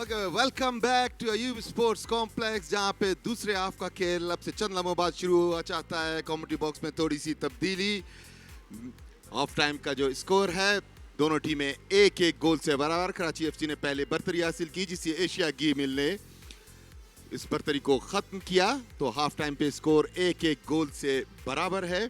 Okay, welcome back to Ayub sports complex जहां पे दूसरे हाफ का खेल अब से चंद लम्हों बाद शुरू हुआ चाहता है। कमेंट्री बॉक्स में थोड़ी सी तब्दीली। ऑफ टाइम का जो स्कोर है, दोनों टीमें एक एक गोल से बराबर। कराची एफसी ने पहले बर्तरी हासिल की, जिसे एशिया गेमिल ने इस बर्तरी को खत्म किया। तो हाफ टाइम पे स्कोर एक एक गोल से बराबर है।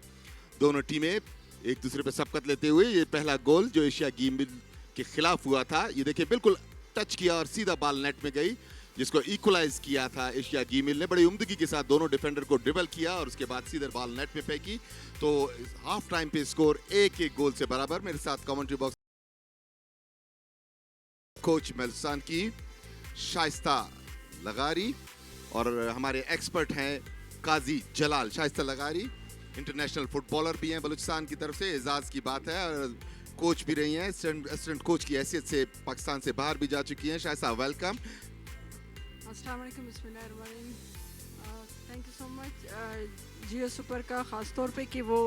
दोनों टीमें एक दूसरे पे सबकत लेते हुए, ये पहला गोल जो एशिया गेमिल के खिलाफ हुआ था, ये देखिए बिल्कुल टच किया और सीधा बॉल नेट में गई, जिसको इक्वलाइज किया था एशिया गेमिल ने। बड़ी उम्दगी के साथ दोनों डिफेंडर को ड्रिबल किया और उसके बाद सीधा बॉल नेट में फेंकी। तो हाफ टाइम पे स्कोर एक एक गोल से बराबर। मेरे साथ कमेंट्री बॉक्स कोच मेलसान की, शाइस्ता लगारी और हमारे एक्सपर्ट हैं काजी जलाल। शाइस्ता लगारी इंटरनेशनल फुटबॉलर भी हैं बलूचिस्तान की तरफ से, एजाज की बात है, और कोच भी रही हैं, असिस्टेंट कोच की हैसियत से पाकिस्तान से बाहर भी जा चुकी हैं। शाइस्ता, वेलकम। अस्सलाम वालेकुम, बिस्मिल्लाहिर्रहमानिर्रहीम। Thank you so much Jio super का, ख़ास तौर पे कि वो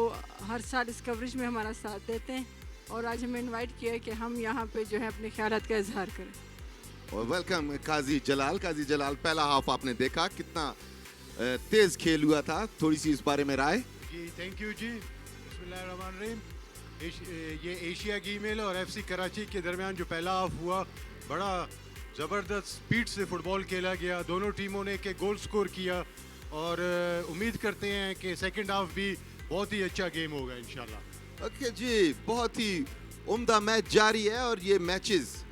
हर साल इस कवरेज में हमारा साथ देते हैं और आज हमें इनवाइट किया है कि हम यहाँ पे जो है अपने ख्यालात का इजहार करें। और वेलकम काजी जलाल। काजी जलाल, पहला हाफ आपने देखा, कितना तेज खेल हुआ था, थोड़ी सी इस बारे में राय? जी थैंक यू जी। बिस्मिल्लाहिर्रहमानिर्रहीम। ये एशिया गेमिल और एफसी कराची के दरमियान जो पहला हाफ हुआ, बड़ा ज़बरदस्त स्पीड से फुटबॉल खेला गया। दोनों टीमों ने एक गोल स्कोर किया और उम्मीद करते हैं कि सेकंड हाफ भी बहुत ही अच्छा गेम होगा इंशाल्लाह। ओके जी, बहुत ही उम्दा मैच जारी है और ये मैचेस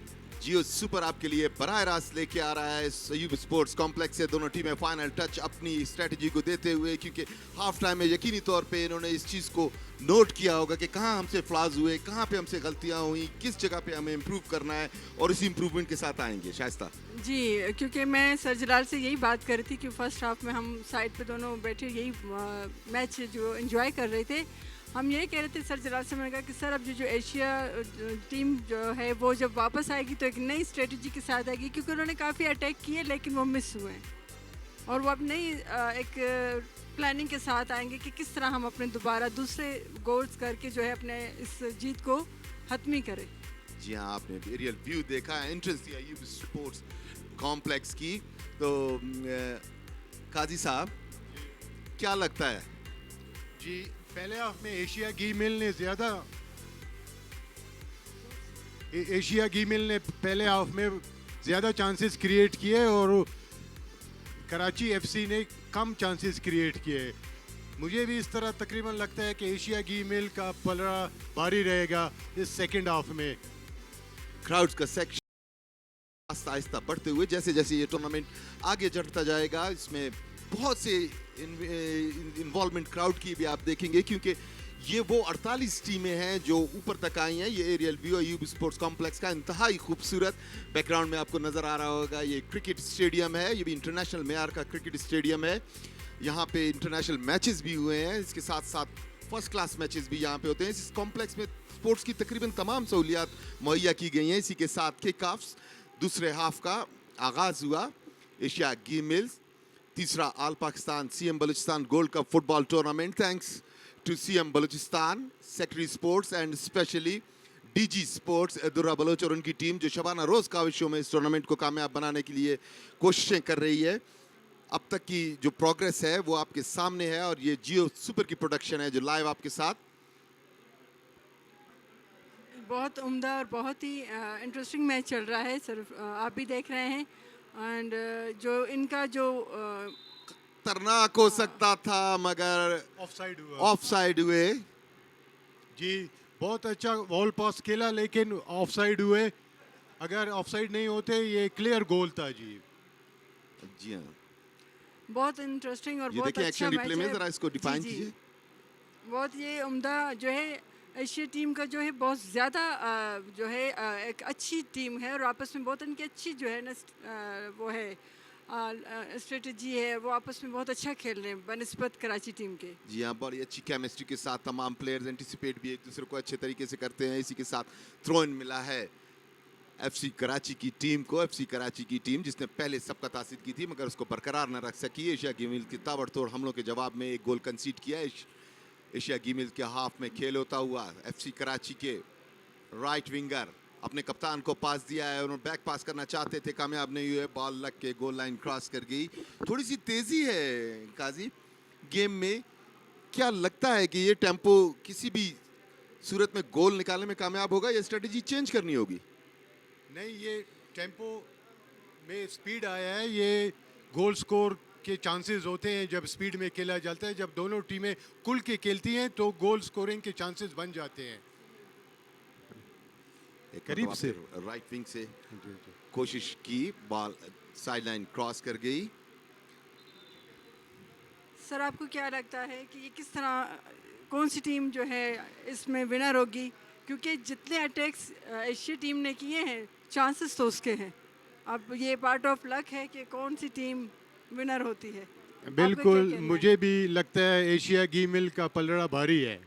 जियो सुपर आपके लिए बराह रास्त लेके आ रहा है अयूब स्पोर्ट्स कॉम्प्लेक्स से। दोनों टीमें फाइनल टच अपनी स्ट्रेटजी को देते हुए, क्योंकि हाफ टाइम में यकीनी तौर पे इन्होंने इस चीज़ को नोट किया होगा कि कहाँ हमसे फ्लॉज हुए, कहाँ पे हमसे गलतियाँ हुई, किस जगह पे हमें इम्प्रूव करना है, और इस इम्प्रूवमेंट के साथ आएंगे। शाइस्ता जी, क्योंकि मैं सर जलाल से यही बात कर रही थी कि फर्स्ट हाफ में हम साइड पे दोनों बैठे यही मैच जो एंजॉय कर रहे थे। हम यही कह रहे थे सर जलाल से, मैंने कहा कि सर अब जो एशिया टीम जो है वो जब वापस आएगी तो एक नई स्ट्रेटजी के साथ आएगी, क्योंकि उन्होंने काफ़ी अटैक किए लेकिन वो मिस हुए हैं, और वो अब नई एक प्लानिंग के साथ आएंगे कि किस तरह हम अपने दोबारा दूसरे गोल्स करके जो है अपने इस जीत को हतमी करें। जी हाँ, आपने एरियल व्यू देखा है एंट्रेंस दिया अयूब स्पोर्ट्स कॉम्प्लेक्स की। तो काजी साहब, क्या लगता है? जी, पहले हाफ में एशिया गेमिल ने पहले हाफ में ज़्यादा चांसेस क्रिएट किए और कराची एफसी ने कम चांसेस क्रिएट किए। मुझे भी इस तरह तकरीबन लगता है कि एशिया गेमिल का पलड़ा भारी रहेगा इस सेकंड हाफ में। क्राउड्स का सेक्शन आहिस्ता आहिस्ता बढ़ते हुए, जैसे जैसे ये टूर्नामेंट आगे चढ़ता जाएगा, इसमें बहुत से इन्वॉल्वमेंट क्राउड की भी आप देखेंगे, क्योंकि ये वो 48 टीमें हैं जो ऊपर तक आई हैं। ये aerial view Ayub sports complex का इंतहाई खूबसूरत बैकग्राउंड में आपको नज़र आ रहा होगा। ये क्रिकेट स्टेडियम है, ये भी इंटरनेशनल मेयार का क्रिकेट स्टेडियम है। यहाँ पे इंटरनेशनल मैचेस भी हुए हैं, इसके साथ साथ फर्स्ट क्लास मैचेस भी यहाँ पे होते हैं। इस कॉम्प्लेक्स में स्पोर्ट्स की तकरीबन तमाम सहूलियात मुहैया की गई हैं। इसी के साथ किक ऑफ्स दूसरे हाफ का आगाज़ हुआ। एशिया गेम्स, तीसरा all Pakistan CM Balochistan gold cup football tournament, thanks to CM Balochistan, secretary sports and specially DG sports Durra Baloch और उनकी टीम, जो शबाना रोज़ काविशों में इस टूर्नामेंट को कामयाब बनाने के लिए कोशिशें कर रही है। अब तक की जो प्रोग्रेस है वो आपके सामने है, और ये जियो सुपर की प्रोडक्शन है जो लाइव आपके साथ। बहुत उम्दा और बहुत ही इंटरेस्टिंग मैच चल रहा है सर, आप भी देख रहे हैं। एंड जो इनका जो खतरनाक हो सकता था, मगर ऑफसाइड हुए। जी, बहुत अच्छा बॉल पास खेला लेकिन ऑफसाइड हुए। अगर ऑफसाइड नहीं होते ये क्लियर गोल था जी। जी हाँ, बहुत इंटरेस्टिंग और ये बहुत देखिए अच्छा एक्शन मैच रिप्ले में, है। जरा इसको डिफाइन जी, जी, कीजिए। बहुत ये उम्दा जो है एशिया टीम का जो है बहुत ज़्यादा जो है एक अच्छी टीम है, और आपस में बहुत इनकी अच्छी जो है ना वो है स्ट्रेटजी है, वो आपस में बहुत अच्छा खेल रहे हैं बनिस्बत कराची टीम के। जी हाँ, बड़ी अच्छी केमिस्ट्री के साथ तमाम प्लेयर्स एंटिसिपेट भी एक दूसरे को अच्छे तरीके से करते हैं। इसी के साथ थ्रो इन मिला है एफसी कराची की टीम को। एफसी कराची की टीम जिसने पहले सबकत हासिल की थी मगर उसको बरकरार न रख सकी। एशिया गेमिल के ताबड़तोड़ हमलों के जवाब में एक गोल कंसीड किया। एशिया गेमिल के हाफ में खेल होता हुआ एफसी कराची के राइट विंगर अपने कप्तान को पास दिया है, उन्होंने बैक पास करना चाहते थे, कामयाब नहीं हुए, बॉल लग के गोल लाइन क्रॉस कर गई। थोड़ी सी तेजी है काजी गेम में। क्या लगता है कि ये टेम्पो किसी भी सूरत में गोल निकालने में कामयाब होगा या स्ट्रेटेजी चेंज करनी होगी? नहीं, ये टेम्पो में स्पीड आया है, ये गोल स्कोर के चांसेस होते हैं जब स्पीड में खेला जाता है। जब दोनों टीमें खुल के खेलती हैं तो गोल स्कोरिंग के चांसेस बन जाते हैं। करीब से राइट विंग से कोशिश की, बॉल साइड लाइन क्रॉस कर गई। सर आपको क्या लगता है कि ये किस तरह कौन सी टीम जो है इसमें विनर होगी? क्योंकि जितने अटैक्स एशिया टीम ने किए हैं चांसेस तो उसके हैं। अब ये पार्ट ऑफ लक है कि कौन सी टीम विनर होती है। आपका क्या बिल्कुल, कहना है? मुझे भी लगता है एशिया गी मिल का पलड़ा भारी है।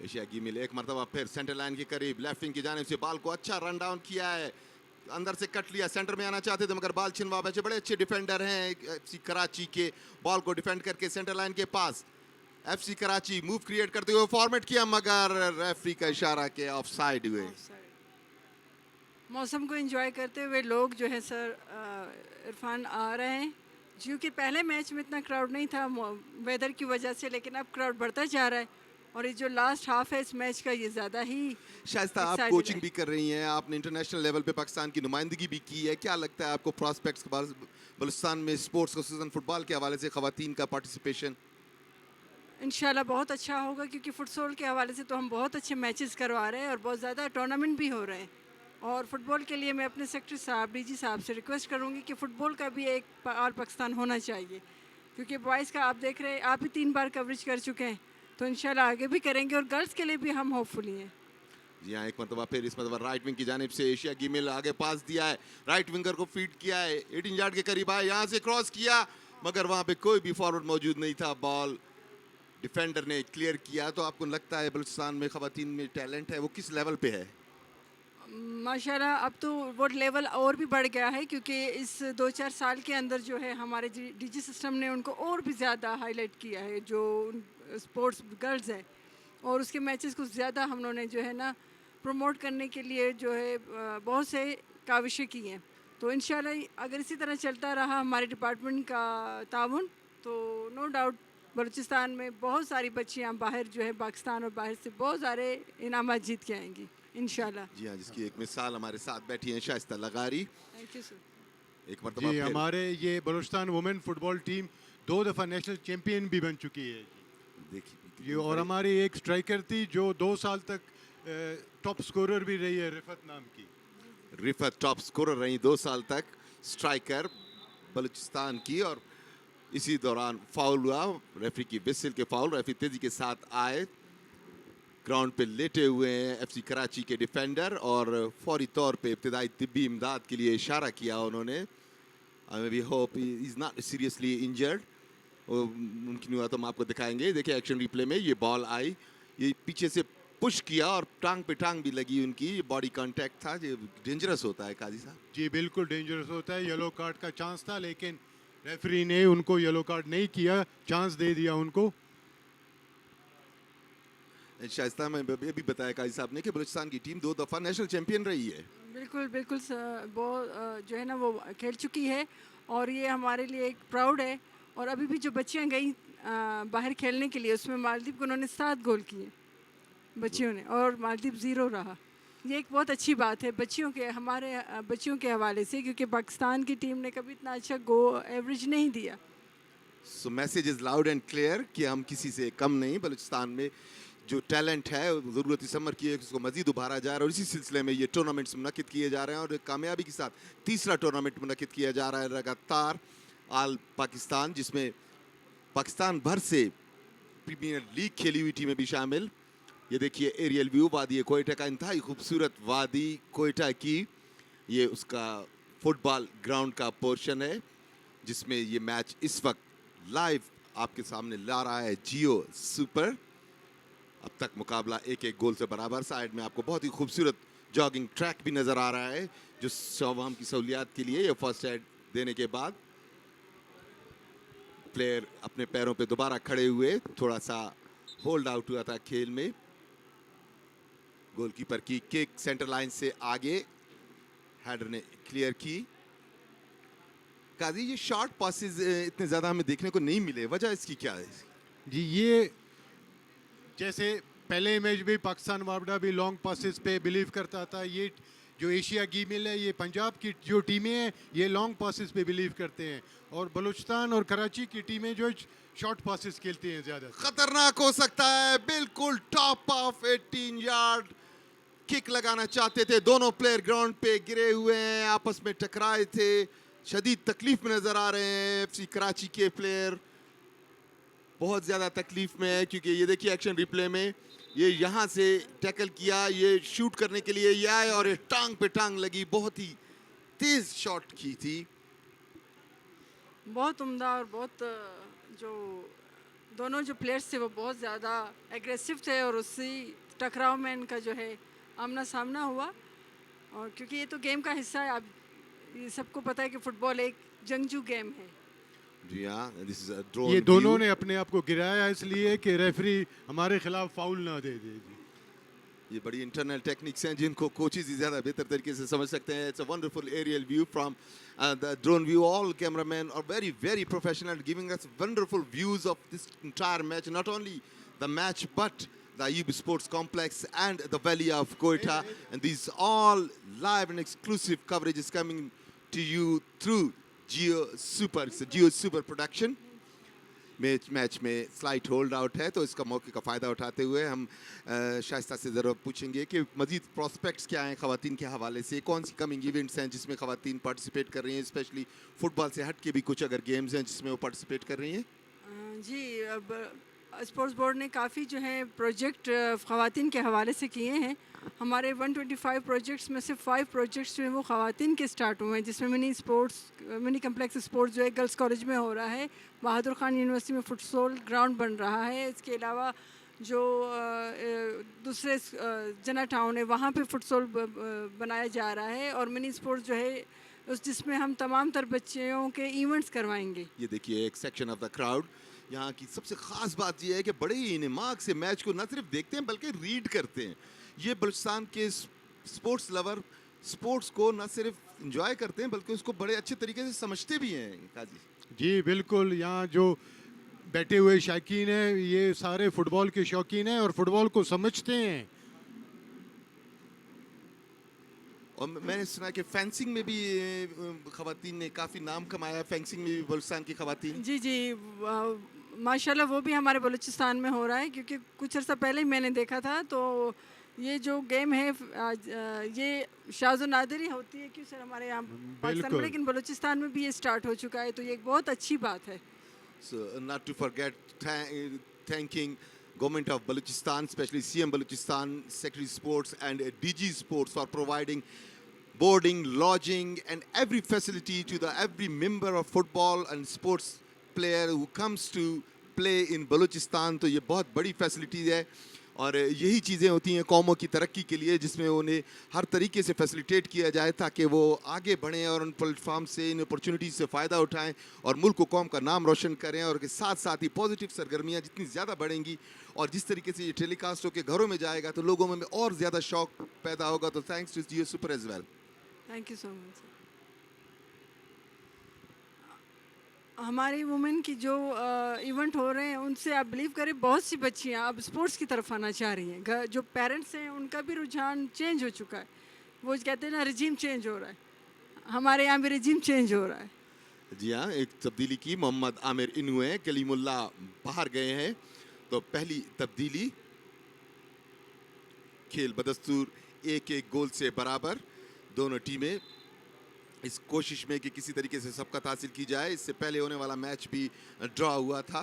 एशिया की मिल एक मरतबा फिर सेंटर लाइन के करीब लेफ्ट विंग की जानिब से बॉल को अच्छा रन डाउन किया है, अंदर से कट लिया, सेंटर में आना चाहते थे मगर बॉल छिनवा बचे। बड़े अच्छे डिफेंडर हैं एफसी कराची के, बॉल को डिफेंड करके सेंटर लाइन के पास एफसी कराची मूव क्रिएट करते हुए फॉर्मेट किया मगर रेफरी का इशारा के ऑफसाइड हुए। मौसम को एंजॉय करते हुए लोग जो है सर इरफान आ रहे हैं, क्योंकि पहले मैच में इतना क्राउड नहीं था वेदर की वजह से, लेकिन अब क्राउड बढ़ता जा रहा है और ये जो लास्ट हाफ है इस मैच का ये ज़्यादा ही शाइस्ता, आप excited कोचिंग है। भी कर रही हैं, आपने इंटरनेशनल लेवल पे पाकिस्तान की नुमाइंदगी भी की है, क्या लगता है आपको प्रॉस्पेक्ट्स के बाद बलूचिस्तान में स्पोर्ट्स का सीजन फुटबॉल के हवाले से खवातीन का पार्टिसिपेशन? इंशाल्लाह बहुत अच्छा होगा, क्योंकि फुटसॉल के हवाले से तो हम बहुत अच्छे मैचेस करवा रहे हैं और बहुत ज़्यादा टूर्नामेंट भी हो रहे हैं। और फुटबॉल के लिए मैं अपने सेक्रेटरी साहब डीजी साहब से रिक्वेस्ट करूंगी कि फ़ुटबॉल का भी एक ऑल पाकिस्तान होना चाहिए, क्योंकि बॉयज़ का आप देख रहे हैं, आप भी 3 बार कवरेज कर चुके हैं, तो इंशाल्लाह आगे भी करेंगे और गर्ल्स के लिए भी हम होपफुली हैं। जी हाँ, एक मरतबा फिर इस मरतबा राइट विंग की जानिब से एशिया गिमिल आगे पास दिया है, राइट विंगर को फीड किया है, 18 यार्ड के करीब आया, यहाँ से क्रॉस किया मगर वहाँ पे कोई भी फॉरवर्ड मौजूद नहीं था, बॉल डिफेंडर ने क्लियर किया। तो आपको लगता है बलूचिस्तान में खवातीन में टैलेंट है, वो किस लेवल पे है? माशाल्लाह अब तो वो लेवल और भी बढ़ गया है, क्योंकि इस 2-4 साल के अंदर जो है हमारे डीजी सिस्टम ने उनको और भी ज़्यादा हाईलाइट किया है, जो स्पोर्ट्स गर्ल्स है, और उसके मैचेस को ज़्यादा हम लोगों ने जो है ना प्रमोट करने के लिए जो है बहुत से काविशें की हैं। तो इंशाल्लाह अगर इसी तरह चलता रहा हमारे डिपार्टमेंट का ताउन, तो नो डाउट बलूचिस्तान में बहुत सारी बच्चियाँ बाहर जो है पाकिस्तान और बाहर से बहुत सारे इनामात जीत के आएंगी इंशाल्लाह। जी हाँ, जिसकी एक मिसाल हमारे साथ बैठी हैं शाइस्ता लगारी। Thank you sir. एक मरतबा जी, फिर हमारे ये बलूचिस्तान वुमेन फुटबॉल टीम 2 दफ़ा नेशनल चैंपियन भी बन चुकी है देखिए ये, और हमारी एक स्ट्राइकर थी जो 2 साल तक टॉप स्कोरर भी रही है, रिफत नाम की। रिफत टॉप स्कोरर रही 2 साल तक स्ट्राइकर बलूचिस्तान की। और इसी दौरान फाउल हुआ, रेफरी की विसिल के फाउल, रेफरी तेजी के साथ आए, ग्राउंड पे लेटे हुए हैं एफसी कराची के डिफेंडर और फौरी तौर पे इब्तिदाई तिब्बी इमदाद के लिए इशारा किया उन्होंने। We hope he is not seriously injured, मुमकिन हुआ तो हम आपको दिखाएंगे। देखिए एक्शन रिप्ले में ये बॉल आई, ये पीछे से पुश किया और टांग पे टांग भी लगी उनकी, ये बॉडी कांटेक्ट था, ये डेंजरस होता है काजी साहब। जी बिल्कुल डेंजरस होता है, येलो कार्ड का चांस था लेकिन रेफरी ने उनको येलो कार्ड नहीं किया, चांस दे दिया उनको। शाइस्ता में ये भी बताया काजी साहब ने कि बलूचिस्तान की टीम 2 दफ़ा नेशनल चैंपियन रही है। बिल्कुल बिल्कुल वो जो है ना वो खेल चुकी है और ये हमारे लिए एक प्राउड है। और अभी भी जो बच्चियां गई बाहर खेलने के लिए, उसमें मालदीव को उन्होंने 7 गोल किए बच्चियों ने और मालदीव 0 रहा। ये एक बहुत अच्छी बात है बच्चियों के, हमारे बच्चियों के हवाले से, क्योंकि पाकिस्तान की टीम ने कभी इतना अच्छा एवरेज नहीं दिया। So message is loud and clear कि हम किसी से कम नहीं, बलूचिस्तान में जो टैलेंट है ज़रूरत इस समर की है कि उसको मज़ीद उभारा जा रहा है और इसी सिलसिले में ये टूर्नामेंट्स मुनक़िद किए जा रहे हैं। और कामयाबी के साथ तीसरा टूर्नामेंट मुनक़िद किया जा रहा है लगातार आल पाकिस्तान, जिसमें पाकिस्तान भर से प्रीमियर लीग खेली हुई टीमें भी शामिल। ये देखिए एरियल व्यू वादी कोयटा का, इंतहाई खूबसूरत वादी कोयटा की, ये उसका फुटबॉल ग्राउंड का पोर्शन है जिसमें ये मैच इस वक्त लाइव आपके सामने ला रहा है जियो सुपर। अब तक मुकाबला 1-1 गोल से बराबर। साइड में आपको बहुत ही खूबसूरत जॉगिंग ट्रैक भी नज़र आ रहा है जो शवाम की सहूलियात के लिए, ये फर्स्ट एड देने के बाद प्लेयर अपने पैरों पे दोबारा खड़े हुए, थोड़ा सा होल्ड आउट हुआ था खेल में। गोलकीपर की किक सेंटर लाइन से आगे, हेडर ने क्लियर की। काजी, ये शॉर्ट पासेस इतने ज्यादा हमें देखने को नहीं मिले, वजह इसकी क्या है? जी, ये जैसे पहले मैच में पाकिस्तान वापडा भी लॉन्ग पासेस पे बिलीव करता था। ये जो एशिया गेमिल है, ये पंजाब की जो टीमें हैं ये लॉन्ग पासेस पे बिलीव करते हैं, और बलूचिस्तान और कराची की टीमें जो शॉर्ट पासेस खेलती हैं ज़्यादा। खतरनाक हो सकता है, बिल्कुल टॉप ऑफ 18 यार्ड किक लगाना चाहते थे। दोनों प्लेयर ग्राउंड पे गिरे हुए हैं, आपस में टकराए थे, शदीद तकलीफ में नजर आ रहे हैं। एफसी कराची के प्लेयर बहुत ज्यादा तकलीफ में है, क्योंकि ये देखिए एक्शन रिप्ले में ये यहाँ से टैकल किया, ये शूट करने के लिए ये आए और ये टांग पे टांग लगी, बहुत ही तेज शॉट की थी। बहुत उम्दा और बहुत जो दोनों जो प्लेयर्स थे वो बहुत ज़्यादा एग्रेसिव थे, और उसी टकराव में इनका जो है आमना सामना हुआ। और क्योंकि ये तो गेम का हिस्सा है, आप ये सबको पता है कि फ़ुटबॉल एक जंगजू गेम है। जी हाँ, दिस इज अ ड्रोन। ये दोनों ने अपने आप को गिराया इसलिए कि रेफरी हमारे खिलाफ फाउल ना दे दे। जी, ये बड़ी इंटरनल टेक्निक्स हैं जिनको कोचेज ही ज़्यादा बेहतर तरीके से समझ सकते हैं। It's a wonderful aerial view from the drone view. All cameraman are very very professional, giving us wonderful views of this entire match, not only the match but the Ayub Sports Complex and the Valley of Quetta, and these all live and exclusive coverage is coming to you through Geo Super. It's a Geo Super production. Match में slight hold out है, तो इसका मौके का फ़ायदा उठाते हुए हम शाइस्ता से ज़रूर पूछेंगे कि मज़ीद प्रॉस्पेक्ट्स क्या हैं ख़वातीन के हवाले से, कौन सी कमिंग इवेंट्स हैं जिसमें ख़वातीन पार्टिसिपेट कर रही हैं, स्पेशली फुटबॉल से हट के भी कुछ अगर गेम्स हैं जिसमें वो पार्टिसिपेट कर रही हैं। जी, अब स्पोर्ट्स बोर्ड ने काफ़ी जो है प्रोजेक्ट ख़वातीन के हवाले से किए हैं। हमारे 125 प्रोजेक्ट्स में से 5 प्रोजेक्ट्स जो हैं वो ख़वातीन के स्टार्ट हुए हैं, जिसमें मिनी कम्प्लेक्स स्पोर्ट्स जो है गर्ल्स कॉलेज में हो रहा है, बहादुर ख़ान यूनिवर्सिटी में फुटसॉल ग्राउंड बन रहा है। इसके अलावा जो दूसरे जना टाउन है वहाँ पे फुटसॉल बनाया जा रहा है, और मिनी स्पोर्ट्स जो है उस जिसमें हम तमाम तर बच्चियों के इवेंट्स करवाएंगे। ये देखिए एक सेक्शन ऑफ द क्राउड। यहाँ की सबसे ख़ास बात यह है कि बड़े ही इनेमाक से मैच को न सिर्फ देखते हैं बल्कि रीड करते हैं। ये बलूचिस्तान के स्पोर्ट्स लवर स्पोर्ट्स को न सिर्फ इंजॉय करते हैं बल्कि उसको बड़े अच्छे तरीके से समझते भी हैं। काजी जी बिल्कुल, यहाँ जो बैठे हुए शौकीन हैं ये सारे फुटबॉल के शौकीन हैं और फुटबॉल को समझते हैं। और मैंने सुना कि फेंसिंग में भी ख़वातीन ने काफ़ी नाम कमाया, फेंसिंग में भी बलूचिस्तान की ख़वातीन। जी जी, माशाल्लाह वो भी हमारे बलूचिस्तान में हो रहा है, क्योंकि कुछ अर्सा पहले ही मैंने देखा था। तो ये जो गेम है ये शाज़ो नादिर ही होती है, क्यों सर हमारे यहाँ पाकिस्तान में, लेकिन बलूचिस्तान में भी ये स्टार्ट हो चुका है, तो ये एक बहुत अच्छी बात है। So not to forget thanking Government of Balochistan, especially CM Balochistan, Secretary Sports and DG Sports for providing boarding, lodging and every facility to every member of football and sports player who comes to play in Balochistan. तो ये बहुत बड़ी facilities है, और यही चीज़ें होती हैं कौमों की तरक्की के लिए, जिसमें उन्हें हर तरीके से फैसिलिटेट किया जाए ताकि वो आगे बढ़ें और उन प्लेटफॉर्म से, इन अपॉर्चुनिटीज़ से फ़ायदा उठाएं और मुल्क को कौम का नाम रोशन करें। और के साथ साथ ही पॉजिटिव सरगर्मियाँ जितनी ज़्यादा बढ़ेंगी और जिस तरीके से ये टेलीकास्ट होकर घरों में जाएगा तो लोगों में और ज़्यादा शौक पैदा होगा। तो thanks to Jio super as well. Thank you so much. हमारी वुमेन की जो इवेंट हो रहे हैं उनसे आप बिलीव करें बहुत सी बच्चियां अब स्पोर्ट्स की तरफ आना चाह रही हैं। जो पेरेंट्स हैं उनका भी रुझान चेंज हो चुका है। वो कहते हैं ना, रिजीम चेंज हो रहा है, हमारे यहाँ भी रिजीम चेंज हो रहा है। जी हाँ, एक तब्दीली की। मोहम्मद आमिर इनुए, कलीमुल्ला बाहर गए हैं, तो पहली तब्दीली। खेल बदस्तूर 1-1 गोल से बराबर। दोनों टीमें इस कोशिश में कि किसी तरीके से सबकत हासिल की जाए। इससे पहले होने वाला मैच भी ड्रॉ हुआ था।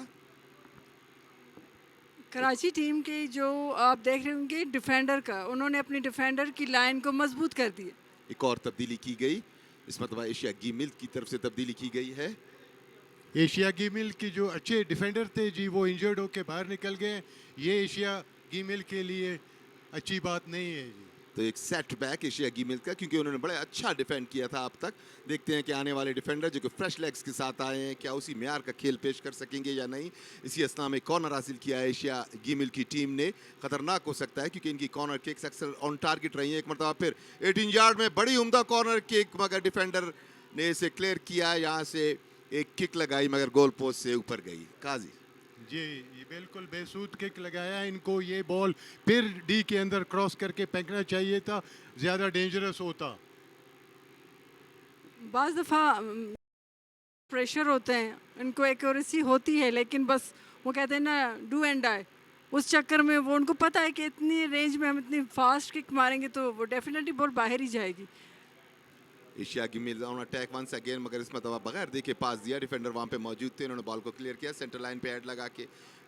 कराची टीम के जो आप देख रहे होंगे डिफेंडर का, उन्होंने अपनी डिफेंडर की लाइन को मजबूत कर दिया। एक और तब्दीली की गई, इस मतलब एशिया गिमिल की तरफ से तब्दीली की गई है। एशिया गिमिल की जो अच्छे डिफेंडर थे जी वो इंजर्ड होकर बाहर निकल गए। ये एशिया गिमिल के लिए अच्छी बात नहीं है जी। तो एक सेटबैक एशिया गिमिल का, क्योंकि उन्होंने बड़ा अच्छा डिफेंड किया था अब तक। देखते हैं कि आने वाले डिफेंडर जो कि फ्रेश लेग्स के साथ आए हैं क्या उसी म्यार का खेल पेश कर सकेंगे या नहीं। इसी असना में कॉर्नर हासिल किया है एशिया गिमिल की टीम ने। खतरनाक हो सकता है क्योंकि इनकी कॉर्नर किक्स अक्सर ऑन टारगेट रही हैं। एक मरतबा फिर 18 यार्ड में बड़ी उम्दा कॉर्नर किक, मगर डिफेंडर ने इसे क्लियर किया। यहाँ से एक किक लगाई मगर गोल पोस्ट से ऊपर गई। काजी जी, ये बिल्कुल बेसूद किक लगाया है इनको। ये बॉल फिर डी के अंदर क्रॉस करके फेंकना चाहिए था, ज़्यादा डेंजरस होता। बाज़ दफ़ा प्रेशर होते हैं, इनको एक्यूरेसी होती है, लेकिन बस वो कहते हैं ना डू एंड डाई, उस चक्कर में वो उनको पता है कि इतनी रेंज में हम इतनी फास्ट किक मारेंगे तो वो डेफिनेटली बॉल बाहर ही जाएगी। एशिया गिमिल ऑन अटैक वंस अगेन, मगर इस मरतबा बगैर देखे पास दिया। डिफेंडर वहां पे मौजूद थे, उन्होंने बॉल को क्लियर किया। सेंटर लाइन पे हेड लगा के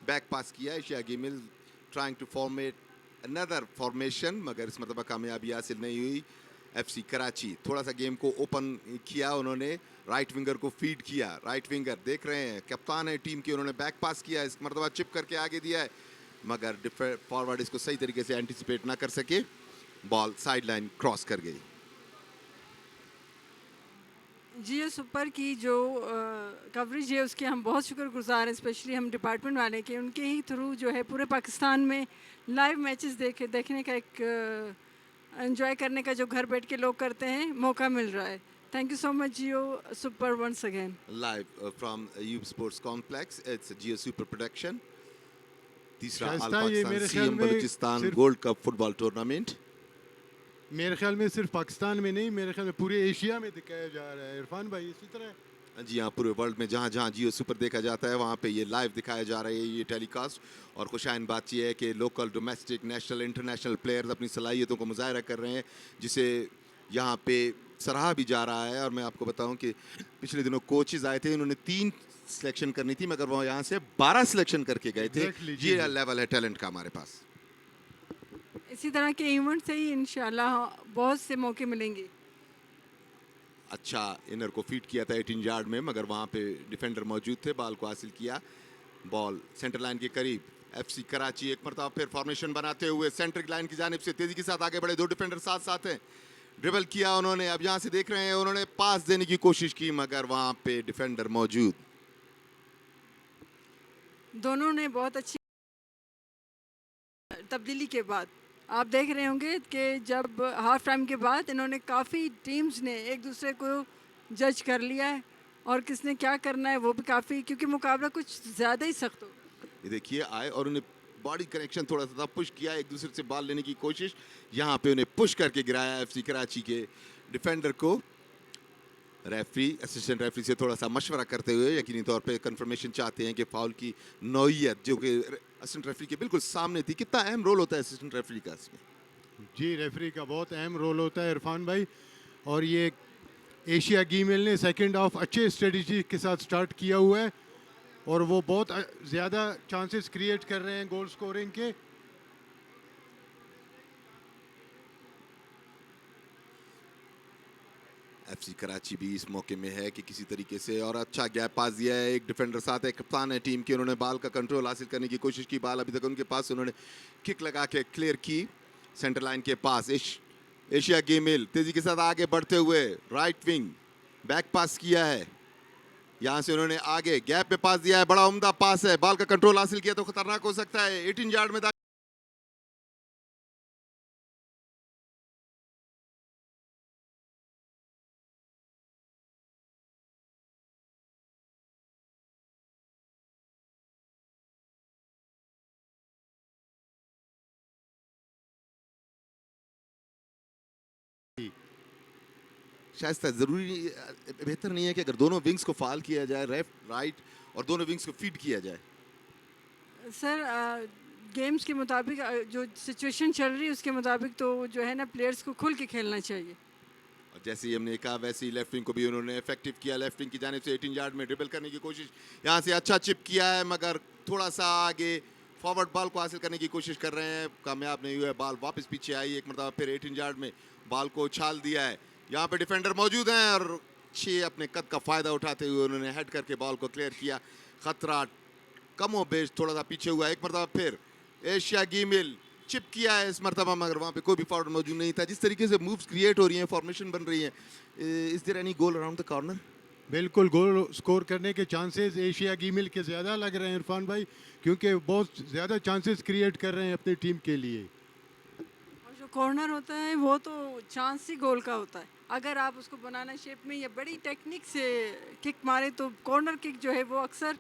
बैक पास किया। एशिया गिमिल trying to format another formation, मगर इस मरतबा कामयाबी हासिल नहीं हुई। एफसी कराची थोड़ा सा गेम को ओपन किया, उन्होंने राइट विंगर को फीड किया। राइट विंगर देख रहे हैं कप्तान है टीम की, उन्होंने बैक पास किया। इस मरतबा चिप करके आगे दिया है, मगर फॉरवर्ड इसको सही तरीके से एंटिसिपेट ना कर सके। बॉल साइड लाइन क्रॉस कर गई। जियो सुपर की जो कवरेज है उसके हम बहुत शुक्रगुजार हैं, स्पेशली हम डिपार्टमेंट वाले के। उनके ही थ्रू जो है पूरे पाकिस्तान में लाइव मैचेस देखने का एक एंजॉय करने का जो घर बैठ के लोग करते हैं मौका मिल रहा है। Thank you so much Jio super once again. Live from Ayub Sports Complex, it's a Geo Super production. तीसरा शाइस्ता, अल ये पाकिस्तान मेरे सीएम ख्याल में बलूचिस्तान सिर्फ- गोल्ड कप फुटबॉल टूर्नामेंट। मेरे ख्याल में सिर्फ पाकिस्तान में नहीं, मेरे ख्याल में पूरे एशिया में दिखाया जा रहा है। इरफान भाई, इसी तरह जी हाँ, पूरे वर्ल्ड में जहाँ जहाँ जियो सुपर देखा जाता है वहाँ पे ये लाइव दिखाया जा रहा है, ये टेलीकास्ट। और खुशाइन बात यह है कि local, domestic, national, international players अपनी सलाहियतों को मुजाहरा कर रहे हैं, जिसे यहाँ पे सराहा भी जा रहा है। और मैं आपको बताऊं कि पिछले दिनों कोचेज आए थे, उन्होंने 3 सिलेक्शन करनी थी, मगर वो यहाँ से 12 सिलेक्शन करके गए थे। Exactly, जी, ये जी। लेवल है टैलेंट का हमारे पास। इसी तरह के इवेंट से ही इंशाल्लाह बहुत से मौके मिलेंगे। अच्छा इनर को फीड किया था 18 यार्ड में, मगर वहाँ पे डिफेंडर मौजूद थे, बॉल को हासिल किया। बॉल सेंटर लाइन के करीब। एफसी कराची एक मरतबा फिर फॉर्मेशन बनाते हुए सेंट्रिक लाइन की जानिब से तेजी के साथ आगे बढ़े। 2 डिफेंडर साथ साथ हैं, ड्रिबल किया उन्होंने। अब यहाँ से देख रहे हैं उन्होंने पास देने की कोशिश की, मगर वहाँ पे डिफेंडर मौजूद। दोनों ने बहुत अच्छी तब्दीली के बाद आप देख रहे होंगे कि जब हाफ टाइम के बाद इन्होंने काफ़ी टीम्स ने एक दूसरे को जज कर लिया है और किसने क्या करना है वो भी काफ़ी, क्योंकि मुकाबला कुछ ज़्यादा ही सख्त हो। ये देखिए आए और उन्हें बॉडी कनेक्शन थोड़ा सा था, पुश किया, एक दूसरे से बॉल लेने की कोशिश। यहाँ पे उन्हें पुश करके गिराया एफसी कराची के डिफेंडर को। रेफरी, असिस्टेंट रेफरी से थोड़ा सा मशवरा करते हुए यकीनी तौर पे कंफर्मेशन चाहते हैं कि फाउल की नौयत जो कि असिस्टेंट रेफरी के बिल्कुल सामने थी। कितना अहम रोल होता है असिस्टेंट रेफरी का इसमें? जी, रेफरी का बहुत अहम रोल होता है इरफान भाई। और ये एशिया गिमिल ने सेकंड हाफ अच्छे स्ट्रेटजी के साथ स्टार्ट किया हुआ है और वो बहुत ज़्यादा चांसेस क्रिएट कर रहे हैं गोल स्कोरिंग के। एफसी कराची भी इस मौके में है कि किसी तरीके से, और अच्छा गैप पास दिया है। एक डिफेंडर साथ है, कप्तान है टीम के, उन्होंने बॉल का कंट्रोल हासिल करने की कोशिश की। बॉल अभी तक उनके पास, उन्होंने किक लगा के क्लियर की सेंटर लाइन के पास। एशिया गिमिल तेजी के साथ आगे बढ़ते हुए राइट विंग बैक पास किया है। यहाँ से उन्होंने आगे गैप पे पास दिया है, बड़ा उम्दा पास है। बॉल का कंट्रोल हासिल किया तो खतरनाक हो सकता है। 18 यार्ड में शायद जरूरी बेहतर नहीं है कि अगर दोनों विंग्स को फाल किया जाए, लेफ्ट राइट, और दोनों विंग्स को फीड किया जाए? सर गेम्स के मुताबिक जो सिचुएशन चल रही है उसके मुताबिक तो जो है ना प्लेयर्स को खुल के खेलना चाहिए। और जैसे ही हमने कहा वैसे ही लेफ्ट विंग को भी उन्होंने इफेक्टिव किया। लेफ्ट विंग की जानिब से 18 यार्ड में ड्रिबल करने की कोशिश, यहाँ से अच्छा चिप किया है, मगर थोड़ा सा आगे फॉरवर्ड बॉल को हासिल करने की कोशिश कर रहे हैं, कामयाब नहीं हुआ। बॉल वापस पीछे आई, एक मरतबा फिर 18 यार्ड में बॉल को उछाल दिया है। यहाँ पे डिफेंडर मौजूद हैं और 6 अपने कद का फ़ायदा उठाते हुए उन्होंने हेड करके बॉल को क्लियर किया। खतरा कमो बेश थोड़ा सा पीछे हुआ। एक मरतबा फिर एशिया गिमिल चिप किया है इस मरतबा, मगर वहाँ पे कोई भी फॉरवर्ड मौजूद नहीं था। जिस तरीके से मूव्स क्रिएट हो रही हैं, फॉर्मेशन बन रही है, is there any goal around the corner? बिल्कुल गोल स्कोर करने के चांसेस एशिया गिमिल के ज़्यादा लग रहे हैं इरफान भाई, क्योंकि बहुत ज़्यादा चांसेस क्रिएट कर रहे हैं अपनी टीम के लिए। और जो कॉर्नर होता है वो तो चांस ही गोल का होता है। अगर आप उसको बनाना शेप में या बड़ी टेक्निक से किक मारे तो कॉर्नर किक जो है वो अक्सर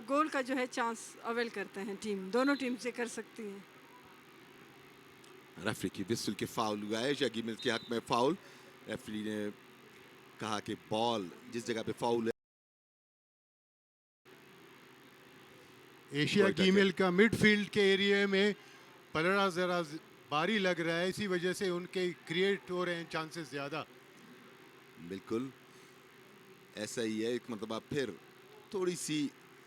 गोल का जो है चांस अवेल करते हैं टीम, दोनों टीम से कर सकती हैं। रेफरी की विसल के फाउल हुआ है, एशिया गिमिल के हक में फाउल। रेफरी ने कहा कि बॉल जिस जगह पे फाउल है, एशिया गोल गिमिल का मिडफील्ड के एरिया में पलड़ा ज़रा भारी लग रहा है, इसी वजह से उनके क्रिएट हो रहे हैं चांसेस ज़्यादा। बिल्कुल ऐसा ही है। एक मरतबा फिर थोड़ी सी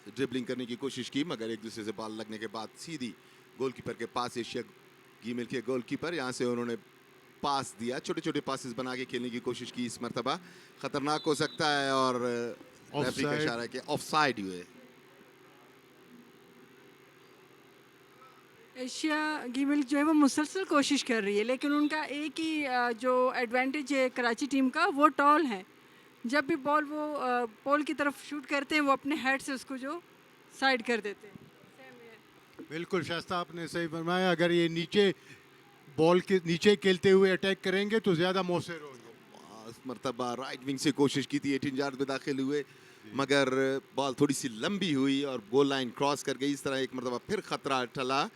ड्रिबलिंग करने की कोशिश की, मगर एक दूसरे से बॉल लगने के बाद सीधी गोलकीपर के पास, एशिया गिमिल के गोलकीपर, यहाँ से उन्होंने पास दिया, छोटे छोटे पासेस बना के खेलने की कोशिश की। इस मरतबा खतरनाक हो सकता है और रेफरी का इशारा है कि ऑफसाइड हुए। एशिया गिमिल जो है वो मुसलसल कोशिश कर रही है, लेकिन उनका एक ही जो एडवांटेज है कराची टीम का, वो टॉल है। जब भी बॉल वो पोल की तरफ शूट करते हैं वो अपने हेड से उसको जो साइड कर देते हैं। बिल्कुल शास्ता, आपने सही फरमाया, अगर ये नीचे बॉल के नीचे खेलते हुए अटैक करेंगे तो ज़्यादा मौसर होंगे। इस मरतबा राइट विंग से कोशिश की थी, 18 यार्ड में दाखिल हुए, मगर बॉल थोड़ी सी लंबी हुई और गोल लाइन क्रॉस कर गई। इस तरह एक मरतबा फिर खतरा टला।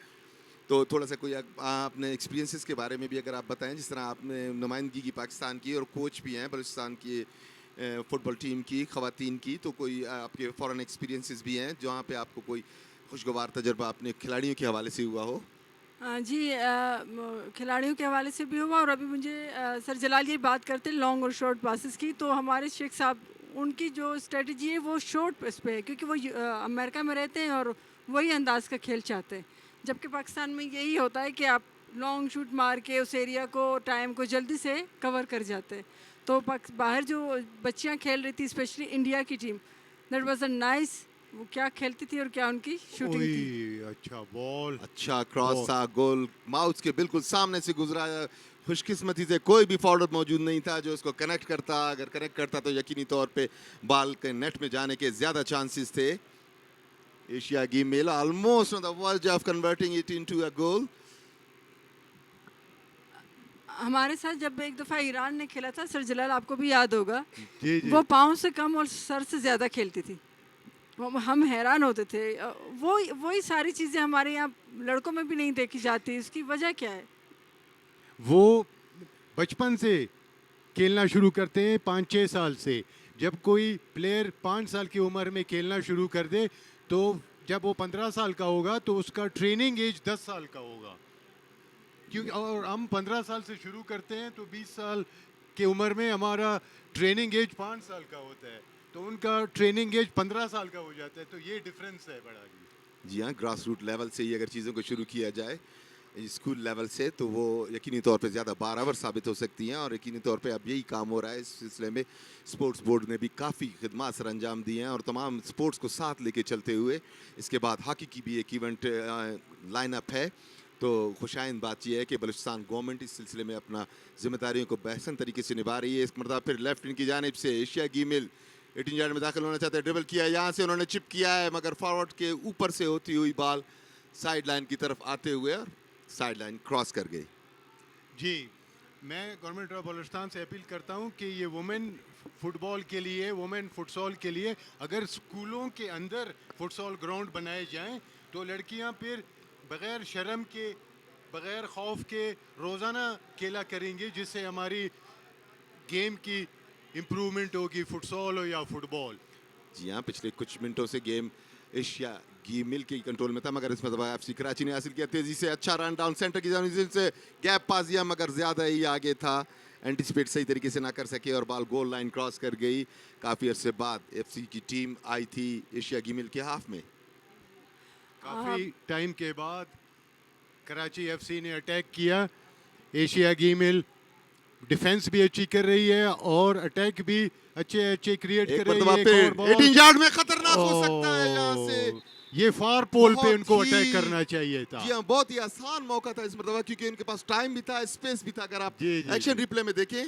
तो थोड़ा सा कोई अपने एक्सपीरियंसेस के बारे में भी अगर आप बताएं, जिस तरह आपने नुमाइंदगी की पाकिस्तान की और कोच भी हैं बलूचिस्तान की फुटबॉल टीम की, ख़वातीन की, तो कोई आपके फ़ॉरेन एक्सपीरियंसेस भी हैं जहाँ पे आपको कोई खुशगवार तजर्बा अपने खिलाड़ियों के हवाले से हुआ हो? जी, खिलाड़ियों के हवाले से भी हुआ और अभी मुझे सर जलाल ये बात करते हैं लॉन्ग और शॉर्ट पासेस की, तो हमारे शेख साहब उनकी जो स्ट्रेटजी है वो शॉर्ट इस पे है, क्योंकि वो अमेरिका में रहते हैं और वही अंदाज का खेल चाहते हैं। जबकि पाकिस्तान में यही होता है कि आप लॉन्ग शूट मार के उस एरिया को, टाइम को जल्दी से कवर कर जाते हैं। तो बाहर जो बच्चियाँ खेल रही थी, स्पेशली इंडिया की team, that was a nice, वो क्या खेलती थी और क्या उनकी शूटिंग थी। अच्छा बॉल, अच्छा क्रॉस था, गोल माउथ के बिल्कुल सामने से गुजरा। खुशकिस्मती से कोई भी फॉरवर्ड मौजूद नहीं था जो उसको कनेक्ट करता। अगर कनेक्ट करता तो यकीनी तौर पे बॉल के नेट में जाने के ज़्यादा चांसेस थे। एशिया गिमिल almost on the verge of converting it into a goal. हमारे साथ जब एक दफ़ा ईरान ने खेला था सर जलाल, आपको भी याद होगा, जी जी, वो पाँव से कम और सर से ज़्यादा खेलती थी। हम हैरान होते थे। वो वही सारी चीज़ें हमारे यहाँ लड़कों में भी नहीं देखी जाती, इसकी वजह क्या है? वो बचपन से खेलना शुरू करते हैं, 5-6 साल से। जब कोई प्लेयर 5 साल की उम्र में खेलना शुरू कर दे तो जब वो 15 साल का होगा तो उसका ट्रेनिंग एज 10 साल का होगा, क्योंकि और हम 15 साल से शुरू करते हैं तो 20 साल की उम्र में हमारा ट्रेनिंग एज 5 साल का होता है, तो उनका ट्रेनिंग एज 15 साल का हो जाता है। तो ये डिफरेंस है बड़ा जी। जी हाँ, ग्रास रूट लेवल से ही अगर चीज़ों को शुरू किया जाए स्कूल लेवल से, तो वो यकीनी तौर पे ज़्यादा बारावर साबित हो सकती हैं। और यकीनी तौर पे अब यही काम हो रहा है इस सिलसिले में। स्पोर्ट्स बोर्ड ने भी काफ़ी खिदमात सर अंजाम दिए हैं और तमाम स्पोर्ट्स को साथ लेके चलते हुए इसके बाद हॉकी की भी एक इवेंट लाइन अप है। तो खुशाइन बात यह है कि बलूचिस्तान गवर्नमेंट इस सिलसिले में अपना जिम्मेदारियों को बेहतर तरीके से निभा रही है। इस मरतबा फिर लेफ्ट विंग की जानिब से एशिया गिमिल 18 यार्ड में दाखिल होना चाहते हैं, ड्रिबल किया, यहाँ से उन्होंने चिप किया है, मगर फॉरवर्ड के ऊपर से होती हुई बॉल साइड लाइन की तरफ आते हुए और साइड लाइन क्रॉस कर गई। जी, मैं गवर्नमेंट ऑफ बलूचिस्तान से अपील करता हूँ कि ये वुमेन फुटबॉल के लिए, वुमेन फुटसॉल के लिए अगर स्कूलों के अंदर फुटसॉल ग्राउंड बनाए जाएं तो लड़कियां फिर बग़ैर शर्म के, बग़ैर खौफ के रोज़ाना खेला करेंगी, जिससे हमारी गेम की इम्प्रूवमेंट होगी, फुटसॉल हो या फुटबॉल। जी हाँ, पिछले कुछ मिनटों से गेम एशिया गिमिल के कंट्रोल में था, मगर इसमें दबा एफसी कराची ने हासिल किया तेजी से। अच्छा रन डाउन सेंटर की जानिब से गैप पास दिया, मगर ज़्यादा ही आगे था, एंटिसिपेट सही तरीके से ना कर सके और बॉल गोल लाइन क्रॉस कर गई। काफ़ी अरसे बाद एफसी की टीम आई थी एशिया गिमिल के हाफ में। काफ़ी टाइम के बाद कराची एफसी ने अटैक किया। एशिया गिमिल डिफेंस भी अच्छी कर रही है और अटैक भी अच्छे क्रिएट कर रही है। 18 यार्ड में खतरनाक हो सकता है यहाँ से ये फार पोल पे बहुत उनको ही- अटैक करना चाहिए था। जी हाँ, बहुत ही आसान मौका था इस मरतबा, क्योंकि इनके पास टाइम भी था, स्पेस भी था। अगर आप जी, जी, एक्शन जी। रिप्ले में देखें,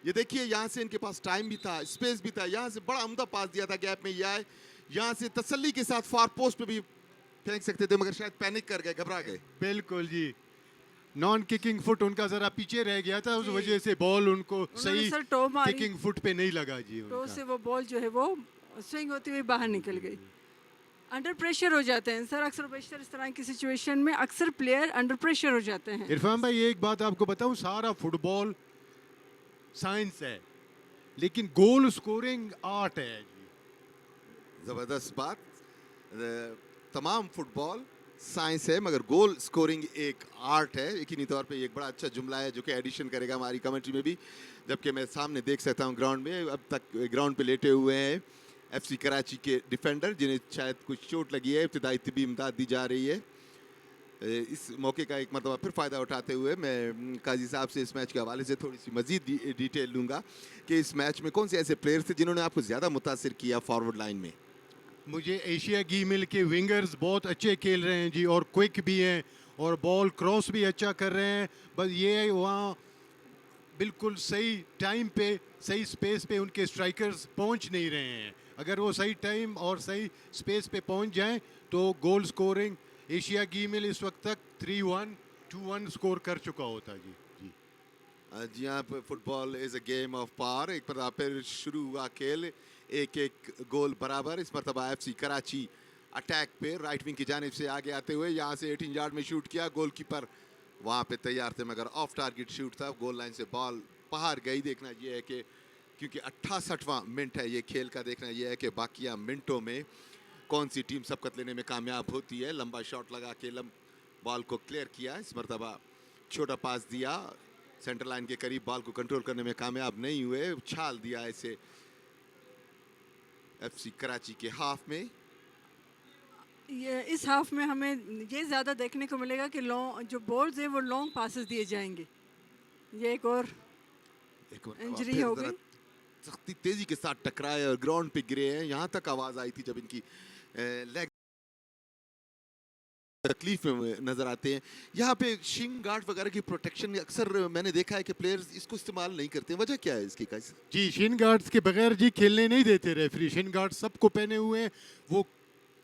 ये देखिए, यहाँ से इनके पास टाइम भी था, स्पेस भी था, यहाँ से बड़ा उम्दा पास दिया था गैप में, ये आए यहाँ से तसल्ली के साथ फार पोस्ट पे भी फेंक सकते थे, मगर शायद पैनिक कर गए, घबरा गए। बिल्कुल जी, नॉन किकिंग फुट उनका जरा पीछे रह गया था, उस जी। वजह से बॉल उनको उन्होंने सही सर टो मारी, किकिंग फुट पे नहीं लगा जी टो उनका। से वो बॉल जो है वो स्विंग होती हुई बाहर निकल गई। अंडर प्रेशर हो जाते हैं सर, अक्सर बेशतर इस तरह की सिचुएशन में अक्सर प्लेयर अंडर प्रेशर हो जाते हैं। इरफान भाई एक बात आपको बताऊं, सारा फुटबॉल साइंस है, लेकिन गोल स्कोरिंग आर्ट है जी। जबरदस्त बात। तमाम फुटबॉल साइंस है, मगर गोल स्कोरिंग एक आर्ट है। यकीनी तौर पे ये एक बड़ा अच्छा जुमला है जो कि एडिशन करेगा हमारी कमेंट्री में भी, जबकि मैं सामने देख सकता हूँ ग्राउंड में, अब तक ग्राउंड पे लेटे हुए हैं एफसी कराची के डिफेंडर, जिन्हें शायद कुछ चोट लगी है, इब्तिदाई तिबी इमदाद दी जा रही है। इस मौके का एक मरतबा फिर फ़ायदा उठाते हुए मैं काजी साहब से इस मैच के हवाले से थोड़ी सी मज़ीद डिटेल लूँगा कि इस मैच में कौन से ऐसे प्लेयर्स थे जिन्होंने आपको ज़्यादा मुतासिर किया फॉरवर्ड लाइन में। मुझे एशिया गी मिल के विंगर्स बहुत अच्छे खेल रहे हैं जी, और क्विक भी हैं, और बॉल क्रॉस भी अच्छा कर रहे हैं। बस ये वहाँ बिल्कुल सही टाइम पे सही स्पेस पे उनके स्ट्राइकर्स पहुँच नहीं रहे हैं। अगर वो सही टाइम और सही स्पेस पे पहुँच जाएं तो गोल स्कोरिंग एशिया गी मिल इस वक्त तक 3-1 2-1 स्कोर कर चुका होता जी। जी जी हाँ, football is a game of power. एक बार फिर शुरू हुआ खेल, एक एक गोल बराबर। इस मरतबा एफसी कराची अटैक पे राइट विंग की जानिब से आगे आते हुए यहाँ से 18 यार्ड में शूट किया, गोलकीपर वहाँ पे तैयार थे, मगर ऑफ टारगेट शूट था, गोल लाइन से बॉल बाहर गई। देखना ये है कि क्योंकि 68वां मिनट है ये खेल का, देखना ये है कि बाकिया मिनटों में कौन सी टीम सबकत लेने में कामयाब होती है। लंबा शॉट लगा के बॉल को क्लियर किया, इस मरतबा छोटा पास दिया, सेंटर लाइन के करीब बॉल को कंट्रोल करने में कामयाब नहीं हुए, उछाल दिया इसे एफसी कराची के हाफ में। ये इस हाफ में हमें ये ज़्यादा देखने को मिलेगा कि लॉन्ग जो बॉल्स हैं वो लॉन्ग पासेस दिए जाएंगे। ये एक और एक मरतबा इंजरी फिर हो जरा गई। सख्ती तेजी के साथ टकराए और ग्राउंड पे गिरे हैं। यहाँ तक आवाज आई थी जब इनकी लेग तकलीफ में नजर आते हैं। यहाँ पे शिंग गार्ड वगैरह की प्रोटेक्शन अक्सर मैंने देखा है कि प्लेयर्स इसको इस्तेमाल नहीं करते, वजह क्या है इसकी? कैसे? जी, शिन गार्ड्स के बगैर जी खेलने नहीं देते रेफरी। शिन गार्ड सबको पहने हुए हैं, वो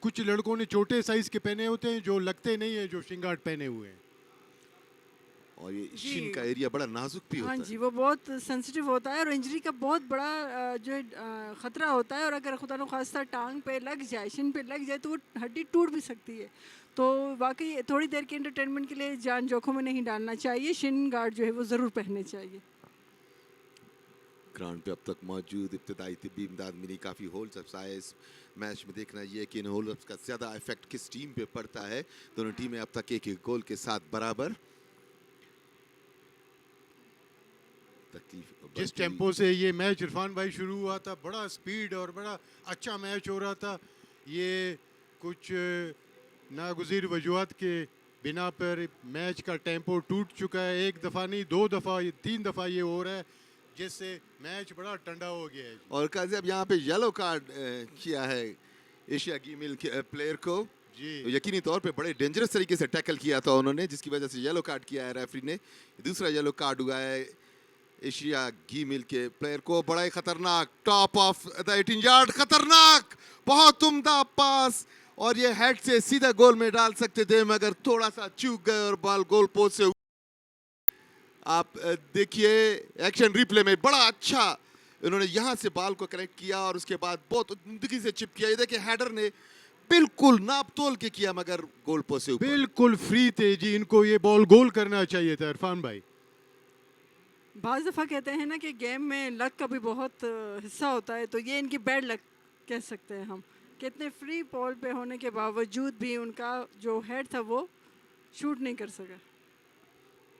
कुछ लड़कों ने छोटे साइज के पहने होते हैं जो लगते नहीं है, जो शिन गार्ड पहने हुए हैं। और ये जी। शिन का एरिया बड़ा नाजुक भी हाँ होता जी, है। वो बहुत सेंसिटिव होता है और इंजरी का बहुत बड़ा जो है ख़तरा होता है, और अगर खुदा न खास्ता टांग पे लग जाए, शिन पे लग जाए तो वो हड्डी टूट भी सकती है। तो वाकई थोड़ी देर के एंटरटेनमेंट के लिए जान जोखों में नहीं डालना चाहिए, शिन गार्ड जो है वो ज़रूर पहनने चाहिए। ग्राउंड पे अब तक मौजूद इब्तिदाई तिब्बी इमदाद मिली, काफ़ी होल्ड अप्स आए इस मैच में। देखना ये है कि इन होल्ड अप्स का ज़्यादा इफेक्ट किस टीम पे पड़ता है। दोनों टीमें अब तक एक एक गोल के साथ बराबर। तकलीफ जिस बढ़ती हुई- टेम्पो से ये मैच इरफान भाई शुरू हुआ था, बड़ा स्पीड और बड़ा अच्छा मैच हो रहा था। ये कुछ नागुज़ीर वजूहत के बिना पर मैच का टेम्पो टूट चुका है। एक दफ़ा नहीं, 2 दफ़ा, 3 दफ़ा ये हो रहा है, जिससे मैच बड़ा ठंडा हो गया है। और काजी अब यहाँ पे येलो कार्ड किया है एशिया की मिल के प्लेयर को। जी तो यकीनी तौर पे बड़े डेंजरस तरीके से टैकल किया था उन्होंने, जिसकी वजह से येलो कार्ड किया है रेफरी ने। दूसरा येलो कार्ड हुआ है एशिया घी मिल के प्लेयर को। बड़ा ही खतरनाक टॉप ऑफ द 18 यार्ड, खतरनाक, बहुत उम्दा पास, और ये हेड से सीधा गोल में डाल सकते थे, मगर थोड़ा सा चूक गए और बॉल गोल पोस्ट से। आप देखिए एक्शन रिप्ले में, बड़ा अच्छा इन्होंने यहाँ से बॉल को कनेक्ट किया और उसके बाद बहुत उम्दगी से चिप किया। ये देखिए हेडर ने बिल्कुल नाप तोल के किया, मगर गोल पोस्ट से ऊपर। बिल्कुल फ्री थे जी, इनको ये बॉल गोल करना चाहिए था इरफान भाई। बाज़ दफ़ा कहते हैं ना कि गेम में लक का भी बहुत हिस्सा होता है, तो ये इनकी बैड लक कह सकते हैं हम। कितने फ्री बॉल पे होने के बावजूद भी उनका जो हेड था वो शूट नहीं कर सका।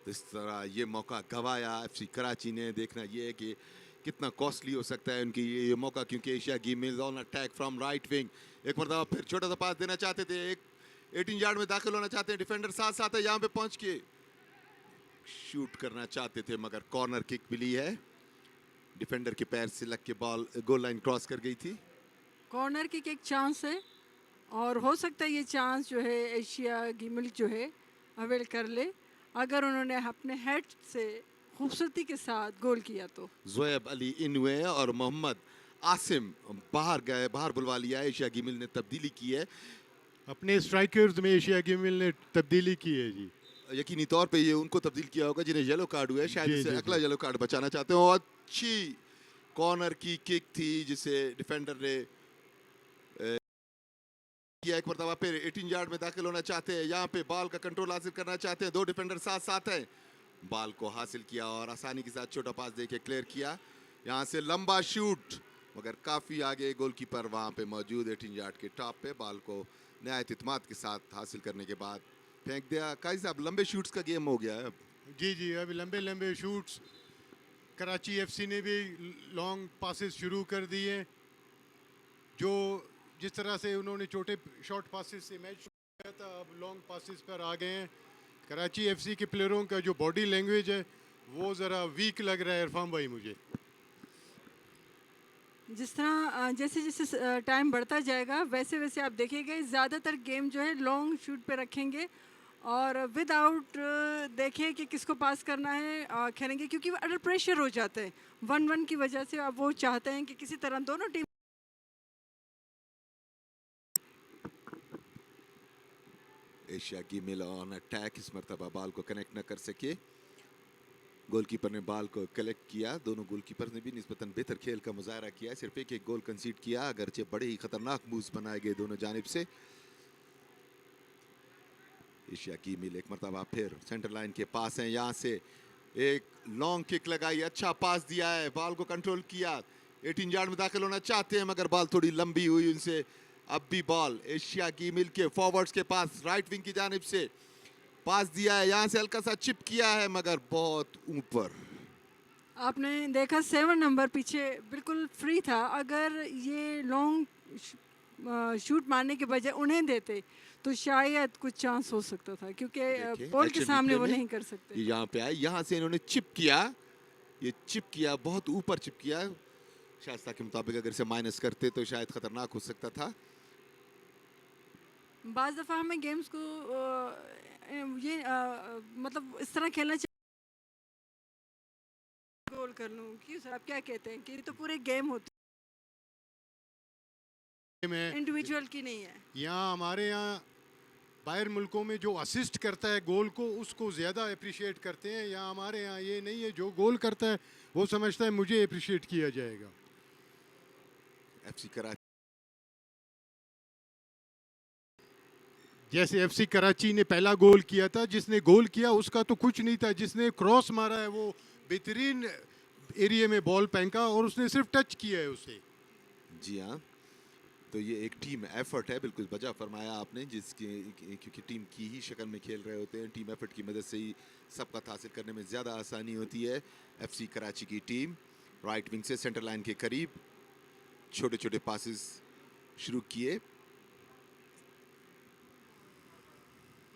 इस तरह ये मौका गवाया एफसी कराची ने। देखना ये है कि कितना कॉस्टली हो सकता है उनकी ये मौका, क्योंकि एशिया की मिल on attack from right wing. एक मरतबा फिर छोटा सा पास देना चाहते थे, एक 18 यार्ड में दाखिल होना चाहते हैं, डिफेंडर साथ साथ है, यहाँ पे पहुंच के शूट करना चाहते थे, मगर कॉर्नर किक मिली है। डिफेंडर के पैर से लग के बॉल गोल लाइन क्रॉस कर गई थी। कॉर्नर किक एक चांस है, और हो सकता है ये चांस जो है एशिया गिमिल जो है अवेल कर ले, अगर उन्होंने अपने हेड से खूबसूरती के साथ गोल किया तो। ज़ोएब अली इनवे और मोहम्मद आसिम बाहर गए, बाहर बुलवा लिया है। एशिया गिमिल ने तब्दीली की है। अपने स्ट्राइकर्स में एशिया गिमिल ने तब्दीली की है जी। यकीनी तौर पे ये उनको तब्दील किया होगा जिन्हें येलो कार्ड हुआ है, शायद जी, इसे जी, अगला जी। येलो कार्ड बचाना चाहते हो। अच्छी कॉर्नर की किक थी जिसे डिफेंडर ने किया। एक मरतबा फिर 18 यार्ड में दाखिल होना चाहते हैं, यहाँ पे बॉल का कंट्रोल हासिल करना चाहते हैं। दो डिफेंडर साथ साथ हैं, बॉल को हासिल किया और आसानी के साथ छोटा पास देके क्लियर किया। यहाँ से लंबा शूट, मगर काफ़ी आगे गोलकीपर वहाँ पे मौजूद 18 यार्ड के टॉप पे। बॉल को नहायत इत्मीनान के साथ हासिल करने के बाद फेंक दिया। काजी साहब, लंबे शूट्स का गेम हो गया है अब। जी जी, अभी लंबे लंबे शूट्स कराची एफसी ने भी लॉन्ग पासेस शुरू कर दिए। जो जिस तरह से उन्होंने छोटे शॉर्ट पासेस से मैच किया था, अब लॉन्ग पासेस पर आ गए हैं। कराची एफसी के प्लेयरों का जो बॉडी लैंग्वेज है वो ज़रा वीक लग रहा है इरफान भाई मुझे। जिस तरह जैसे जैसे टाइम बढ़ता जाएगा वैसे वैसे आप देखिएगा ज़्यादातर गेम जो है लॉन्ग शूट पे रखेंगे और विदाउट देखें कि किसको पास करना है खेलेंगे, क्योंकि वो अंडर प्रेशर हो जाते हैं 1-1 की वजह से। अब वो चाहते हैं कि किसी तरह दोनों टीम। एशिया गिमिल ऑन अटैक, इस मरतबा बॉल को कनेक्ट न कर सके। गोलकीपर ने बॉल को कलेक्ट किया। दोनों गोलकीपर ने भी निस्बतन बेहतर खेल का मुजाहरा किया। सिर्फ एक गोल कंसीड किया, अगरचे बड़े ही खतरनाक मूव्स बनाए गए दोनों जानिब से। एशिया गिमिल एक मरतबा फिर सेंटर लाइन के पास है, यहाँ से एक लॉन्ग किक लगाई, अच्छा पास दिया है, बॉल को कंट्रोल किया। 18 यार्ड में दाखिल होना चाहते हैं मगर बॉल थोड़ी लंबी हुई उनसे। अब भी बॉल एशिया गिमिल के फॉरवर्ड्स के पास राइट विंग की जानिब से पास दिया है, यहाँ से हल्का सा चिप किया है मगर बहुत ऊपर। आपने देखा 7 नंबर पीछे बिल्कुल फ्री था, अगर ये लॉन्ग शूट मारने के बजाय उन्हें देते तो शायद कुछ चांस हो सकता था, क्योंकि देखिए, पोल के action सामने replay वो में नहीं कर सकते। ये यहाँ पे आए, यहाँ से इन्होंने चिप किया। ये चिप किया, बहुत ऊपर चिप किया। शाइस्ता के मुताबिक अगर इसे माइनस करते तो शायद खतरनाक हो सकता था। बाज़ दफ़ा हमें गेम्स को मतलब इस तरह खेलना चाहिए गोल कर लूँ। क्यों सर, आप क्या कहते हैं कि ये तो पूरे गेम होते में इंडिविजुअल की नहीं है। यहाँ हमारे यहाँ बाहर मुल्कों में जो असिस्ट करता है गोल को उसको ज़्यादा अप्रिशिएट करते हैं। यहाँ हमारे यहाँ ये नहीं है, जो गोल करता है वो समझता है मुझे अप्रिशिएट किया जाएगा। एफसी कराची जैसे एफसी कराची ने पहला गोल किया था, जिसने गोल किया उसका तो कुछ नहीं था, जिसने क्रॉस मारा है वो बेहतरीन एरिया में बॉल फेंका और उसने सिर्फ टच किया है उसे। जी हाँ, तो ये एक टीम एफर्ट है, बिल्कुल बजा फरमाया आपने, जिसकी क्योंकि टीम की ही शक्ल में खेल रहे होते हैं। टीम एफर्ट की मदद से ही सबका हासिल करने में ज़्यादा आसानी होती है। एफसी कराची की टीम राइट विंग से सेंटर लाइन के करीब छोटे छोटे पासेस शुरू किए।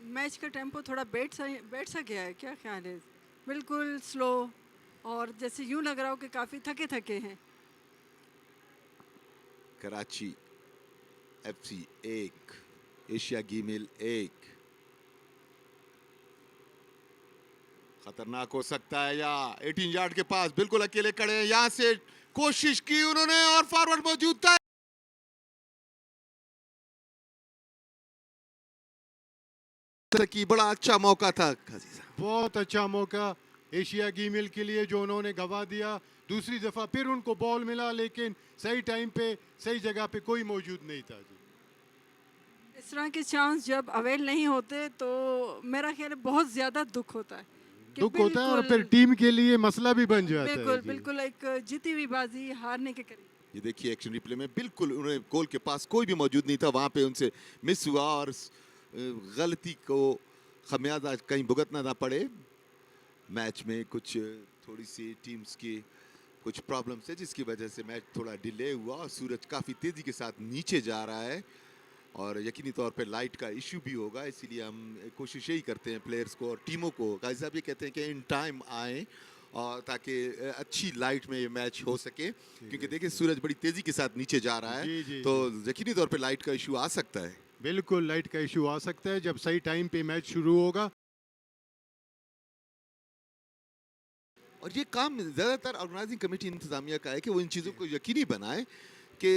मैच का टेम्पो थोड़ा बैठ सा गया है, क्या ख्याल है? बिल्कुल स्लो और जैसे यूं लग रहा हो कि काफ़ी थके थके हैं। कराची एफसी 1, एशिया गिमिल 1। खतरनाक हो सकता है, या 18 यार्ड के पास बिल्कुल अकेले खड़े हैं, यहां से कोशिश की उन्होंने और फॉरवर्ड मौजूद था। की बड़ा अच्छा मौका था, बहुत अच्छा मौका एशिया गिमिल के लिए जो उन्होंने गवा दिया। दूसरी दफ़ा फिर उनको बॉल मिला, लेकिन सही टाइम पे सही जगह पे कोई मौजूद नहीं था जी। इस तरह के चांस जब अवेल नहीं होते तो मेरा ख्याल है बहुत ज़्यादा दुख होता है कि दुख होता है और बिल्कुल- फिर टीम के लिए मसला भी बन जाता है बिल्कुल जी। बिल्कुल एक जीती हुई बाजी हारने के करीब। ये देखिए एक्शन रिप्ले में बिल्कुल उन्हें गोल के पास कोई भी मौजूद नहीं था, वहां पे उनसे मिस हुआ और गलती को खमियाजा कहीं भुगतना ना पड़े। मैच में कुछ थोड़ी सी टीम्स की कुछ प्रॉब्लम्स है जिसकी वजह से मैच थोड़ा डिले हुआ और सूरज काफ़ी तेज़ी के साथ नीचे जा रहा है और यकीनी तौर पे लाइट का इशू भी होगा, इसीलिए हम कोशिश यही करते हैं प्लेयर्स को और टीमों को। गाइस साहब ये कहते हैं कि इन टाइम आएँ और ताकि अच्छी लाइट में ये मैच हो सके, क्योंकि देखिए सूरज बड़ी तेज़ी के साथ नीचे जा रहा जी, है जी, तो यकीनी तौर पे लाइट का इशू आ सकता है। बिल्कुल लाइट का इशू आ सकता है जब सही टाइम पे मैच शुरू होगा। और ये काम ज़्यादातर ऑर्गेनाइजिंग कमेटी इंतजामिया का है कि वो इन चीज़ों को यकीनी बनाए कि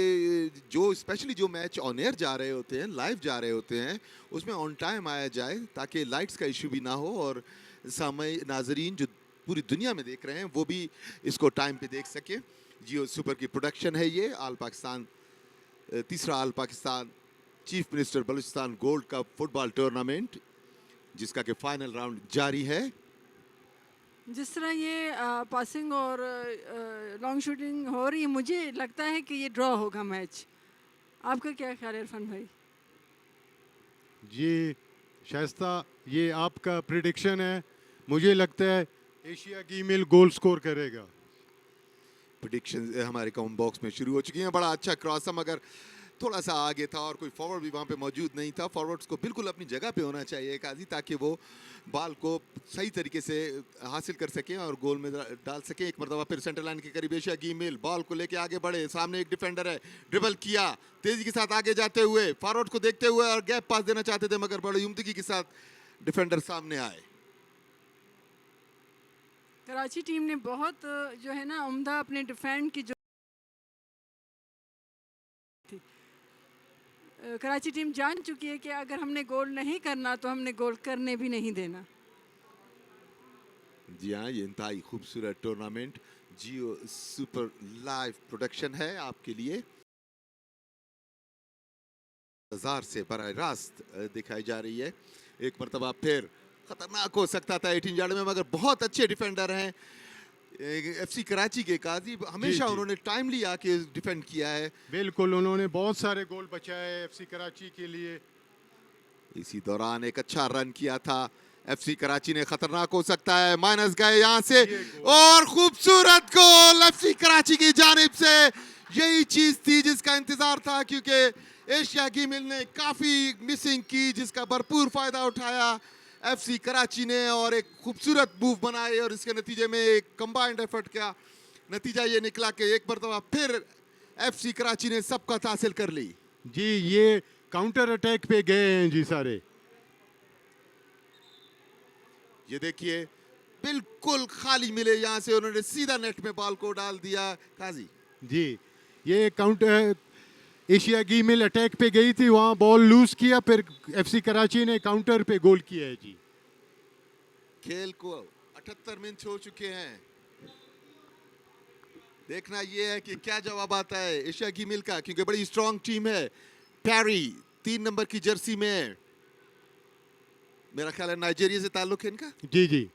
जो स्पेशली जो मैच ऑन एयर जा रहे होते हैं, लाइव जा रहे होते हैं, उसमें ऑन टाइम आया जाए ताकि लाइट्स का इशू भी ना हो और सामई नाजरीन जो पूरी दुनिया में देख रहे हैं वो भी इसको टाइम पे देख सके। जियो सुपर की प्रोडक्शन है ये। आल पाकिस्तान तीसरा all Pakistan chief minister Balochistan gold cup football tournament जिसका कि फाइनल राउंड जारी है। जिस तरह ये पासिंग और लॉन्ग शूटिंग हो रही है, मुझे लगता है कि ये ड्रॉ होगा मैच। आपका क्या ख्याल है इरफान भाई? जी शाइस्ता, ये आपका प्रिडिक्शन है। मुझे लगता है एशिया की ईमेल गोल स्कोर करेगा। प्रेडिक्शन हमारे कमेंट बॉक्स में शुरू हो चुकी हैं। बड़ा अच्छा क्रॉस था मगर थोड़ा सा आगे था और कोई फॉरवर्ड भी वहाँ पे मौजूद नहीं था। फॉरवर्ड्स को बिल्कुल अपनी जगह पे होना चाहिए काजी, ताकि वो बॉल को सही तरीके से हासिल कर सकें और गोल में डाल सकें। एक मरतबा फिर सेंटर लाइन के करीब एशिया गिमेल बॉल को लेके आगे बढ़े। सामने एक डिफेंडर है, ड्रिबल किया तेजी के साथ आगे जाते हुए, फॉरवर्ड को देखते हुए और गैप पास देना चाहते थे मगर बड़ी उम्दगी के साथ डिफेंडर सामने आए। कराची टीम ने बहुत जो है ना उम्दा अपने डिफेंड की जो थी। कराची टीम जान चुकी है कि अगर हमने गोल नहीं करना तो हमने गोल करने भी नहीं देना। जी हाँ, ये इंतहाई खूबसूरत टूर्नामेंट जियो सुपर लाइव प्रोडक्शन है आपके लिए। बाजार से बराह रास्त दिखाई जा रही है। एक मरतबा फिर खतरनाक हो सकता था 18 यार्ड में मगर बहुत अच्छे डिफेंडर हैं एफसी कराची के। काजी हमेशा जी। उन्होंने टाइमली आके डिफेंड किया है। बिल्कुल, उन्होंने बहुत सारे गोल बचाए एफसी कराची के लिए। इसी दौरान एक अच्छा रन किया था एफसी कराची ने। खतरनाक हो सकता है, माइनस गए यहाँ से और खूबसूरत गोल एफसी कराची की जानिब से। यही चीज थी जिसका इंतजार था क्योंकि एशिया गिमिल ने काफी मिसिंग की जिसका भरपूर फायदा उठाया एफसी कराची ने और एक खूबसूरत मूव बनाए और इसके नतीजे में एक कंबाइंड एफर्ट का नतीजा ये निकला कि एक मरतबा फिर एफसी कराची ने सबकत हासिल कर ली। जी, ये काउंटर अटैक पे गए हैं जी सारे। ये देखिए बिल्कुल खाली मिले, यहाँ से उन्होंने सीधा नेट में बॉल को डाल दिया। काजी जी, ये काउंटर एशिया की मिल अटैक पे गई थी, वहां बॉल लूज किया, फिर एफसी कराची ने काउंटर पे गोल किया है जी। खेल को 78 मिनट हो चुके हैं। देखना ये है कि क्या जवाब आता है एशिया की मिल का, क्योंकि बड़ी स्ट्रांग टीम है। पैरी 3 नंबर की जर्सी में, मेरा ख्याल है नाइजीरिया से ताल्लुक है इनका। जी जी,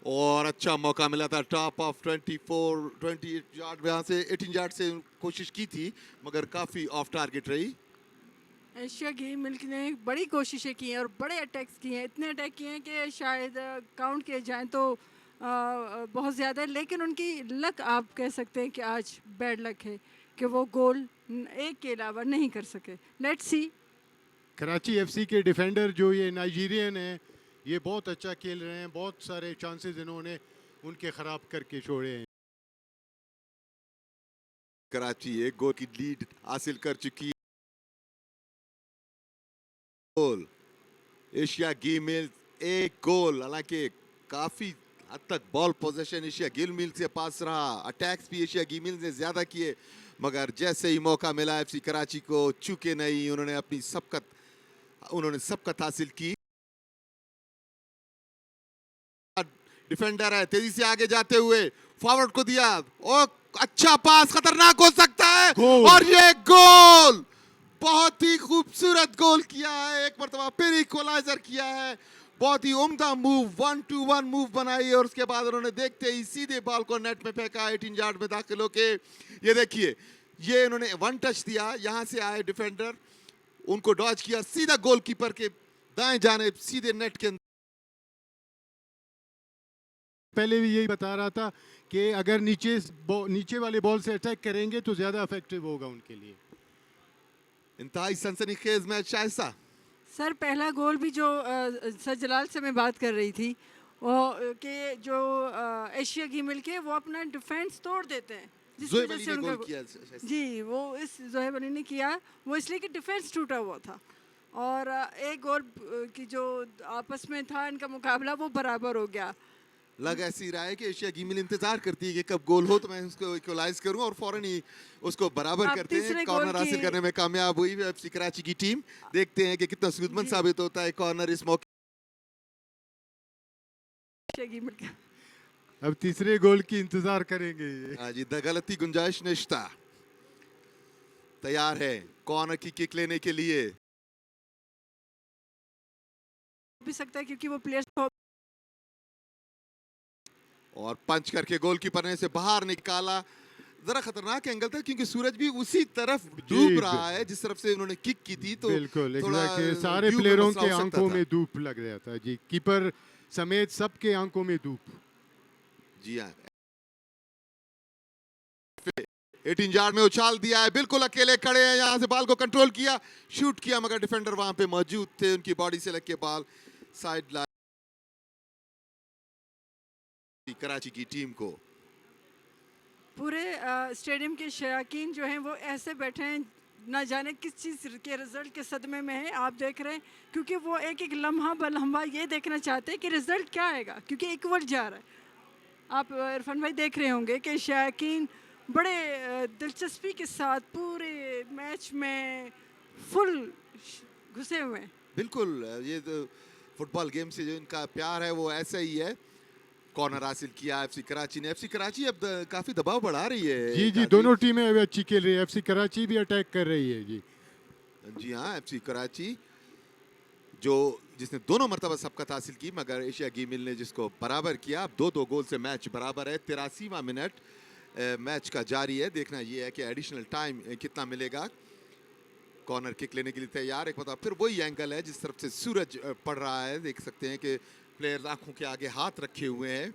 और अच्छा मौका मिला था टॉप ऑफ 28 यार्ड में, यहाँ से 18 यार्ड से कोशिश की थी मगर काफी ऑफ टारगेट रही। एशिया गेम मिल्क ने बड़ी कोशिशें की हैं और बड़े अटैक्स किए हैं। इतने अटैक किए हैं कि शायद काउंट किए जाएं तो बहुत ज़्यादा है, लेकिन उनकी लक आप कह सकते हैं कि आज बैड लक है कि वो गोल एक के अलावा नहीं कर सके। Let's see. कराची एफसी के डिफेंडर जो ये नाइजीरियन हैं, ये बहुत अच्छा खेल रहे हैं। बहुत सारे चांसेस इन्होंने उनके खराब करके छोड़े हैं। कराची एक गोल की लीड हासिल कर चुकी है। गोल एशिया गिल एक गोल, हालांकि काफी हद तक बॉल पोजीशन एशिया गिल से पास रहा, अटैक्स भी एशिया गिल ने ज्यादा किए मगर जैसे ही मौका मिला एफसी कराची को चूके नहीं, उन्होंने सबकत हासिल की। डिफेंडर है, तेजी से आगे जाते हुए फॉरवर्ड को दिया और अच्छा पास, खतरनाक हो सकता है और ये गोल, बहुत ही खूबसूरत गोल किया है। एक मरतबा फिर इक्वलाइजर किया है, बहुत ही उम्दा मूव, 1-2-1 मूव बनाई और उसके बाद उन्होंने देखते ही सीधे बॉल को नेट में फेंका, 18 यार्ड में दाखिल होके। ये देखिए, ये इन्होंने वन टच दिया, यहां से आए डिफेंडर, उनको डॉज किया, सीधा गोलकीपर के दाएं जाने सीधे नेट के अंदर। पहले भी यही बता रहा था कि अगर नीचे वाले बॉल से अटैक करेंगे तो ज्यादा इफेक्टिव होगा उनके लिए। इंतहाई सनसनीखेज मैच शाइस्ता। सर पहला गोल भी जो सर जलाल से मैं बात कर रही थी वो कि जो एशिया की मिल के वो अपना डिफेंस तोड़ देते हैं जिस जोहेब वजह अली से ने उनका गोल किया शायद। जी वो इस जोहेब अली ने किया वो इसलिए कि डिफेंस टूटा हुआ था और एक और की जो आपस में था इनका मुकाबला वो बराबर हो गया। लग ऐसी रहा है कि एशिया गिमिल इंतजार करती है कि कब गोल हो तो मैं उसको इक्वलाइज करूं और फौरन ही उसको बराबर अब करते हैं। तीसरे गोल कॉर्नर हासिल की करने में कामयाब हुई एफसी कराची की टीम। देखते हैं कि कितना सूदमंद जी साबित होता है कॉर्नर इस मौके। शेगी मिल गया। अब तीसरे गोल की इंतजार करेंगे ये। हाँ जी, द गलती गुंजाइश निश्ता तैयार है कॉर्नर की किक लेने के लिए। भी सकता है क्योंकि वो प्लेयर्स को और पंच करके गोलकीपर ने इसे बाहर निकाला। जरा खतरनाक एंगल था क्योंकि सूरज भी उसी तरफ डूब रहा है जिस तरफ से उन्होंने किक की थी, तो बिल्कुल थोड़ा एग्जैक्टली सारे व्यू में प्लेयरों मसला के हो सकता आंखों था। में धूप लग रहा था जी, कीपर समेत सबके आंखों में धूप। जी हाँ, 18 यार्ड में उछाल दिया है, बिल्कुल अकेले खड़े हैं, यहां से बॉल को कंट्रोल किया, शूट किया, मगर डिफेंडर वहां पे मौजूद थे, उनकी बॉडी से लग के बॉल साइड लाइन कराची की टीम को। पूरे स्टेडियम के शयाकीन जो हैं वो ऐसे बैठे हैं ना जाने किस चीज़ के रिजल्ट के सदमे में है। आप देख रहे हैं क्योंकि वो एक एक लम्हा बलम्हा ये देखना चाहते हैं कि रिजल्ट क्या आएगा क्योंकि इक्वल जा रहा है। आप इरफान भाई देख रहे होंगे कि शयाकीन बड़े दिलचस्पी के साथ पूरे मैच में फुल घुसे हुए हैं। बिल्कुल, ये तो फुटबॉल गेम से जो इनका प्यार है वो ऐसा ही है। कॉर्नर हासिल किया एफसी कराची ने। एफसी कराची अब काफी दबाव बढ़ा रही है। जी जी, दोनों टीमें अभी अच्छी खेल रही है, एफसी कराची भी अटैक कर रही है जी। जी हाँ, एफसी कराची जो जिसने दोनों मरतबा सबकत हासिल की, मगर एशिया गेमिल ने जिसको बराबर किया। अब 2-2 गोल से मैच बराबर है। 83वां मिनट मैच का जारी है। देखना ये है कि एडिशनल टाइम कितना मिलेगा। कॉर्नर किक लेने के लिए तैयार। एक मतलब फिर वही एंगल है जिस तरफ से सूरज पड़ रहा है। देख सकते हैं कि प्लेयर्स आंखों के आगे हाथ रखे हुए हैं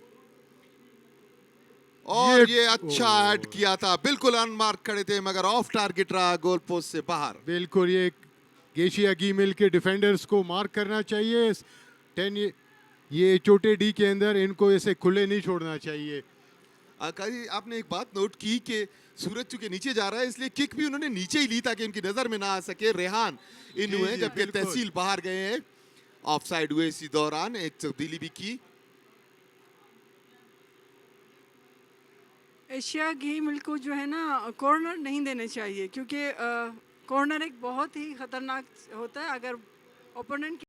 और ये अच्छा हेड किया था, बिल्कुल अनमार्क खड़े थे मगर ऑफ टारगेट रहा, गोल पोस्ट से बाहर। बिल्कुल ये एशिया गिमिल के डिफेंडर्स को मार्क करना चाहिए। 10 ये छोटे डी के अंदर इनको ऐसे खुले नहीं छोड़ना चाहिए। आकाशी, आपने एक बात नोट की कि सूरज चूंकि नीचे जा रहा है इसलिए किक भी उन्होंने नीचे ही ली ताकि उनकी नजर में ना आ सके। रेहान इन हुए जबकि बिल्कुल। तहसील बाहर गए हैं। ऑफ साइड हुए इसी दौरान एक तब्दीली भी की। एशिया गेम को जो है ना कॉर्नर नहीं देने चाहिए क्योंकि कॉर्नर एक बहुत ही खतरनाक होता है। अगर ओपोनेंट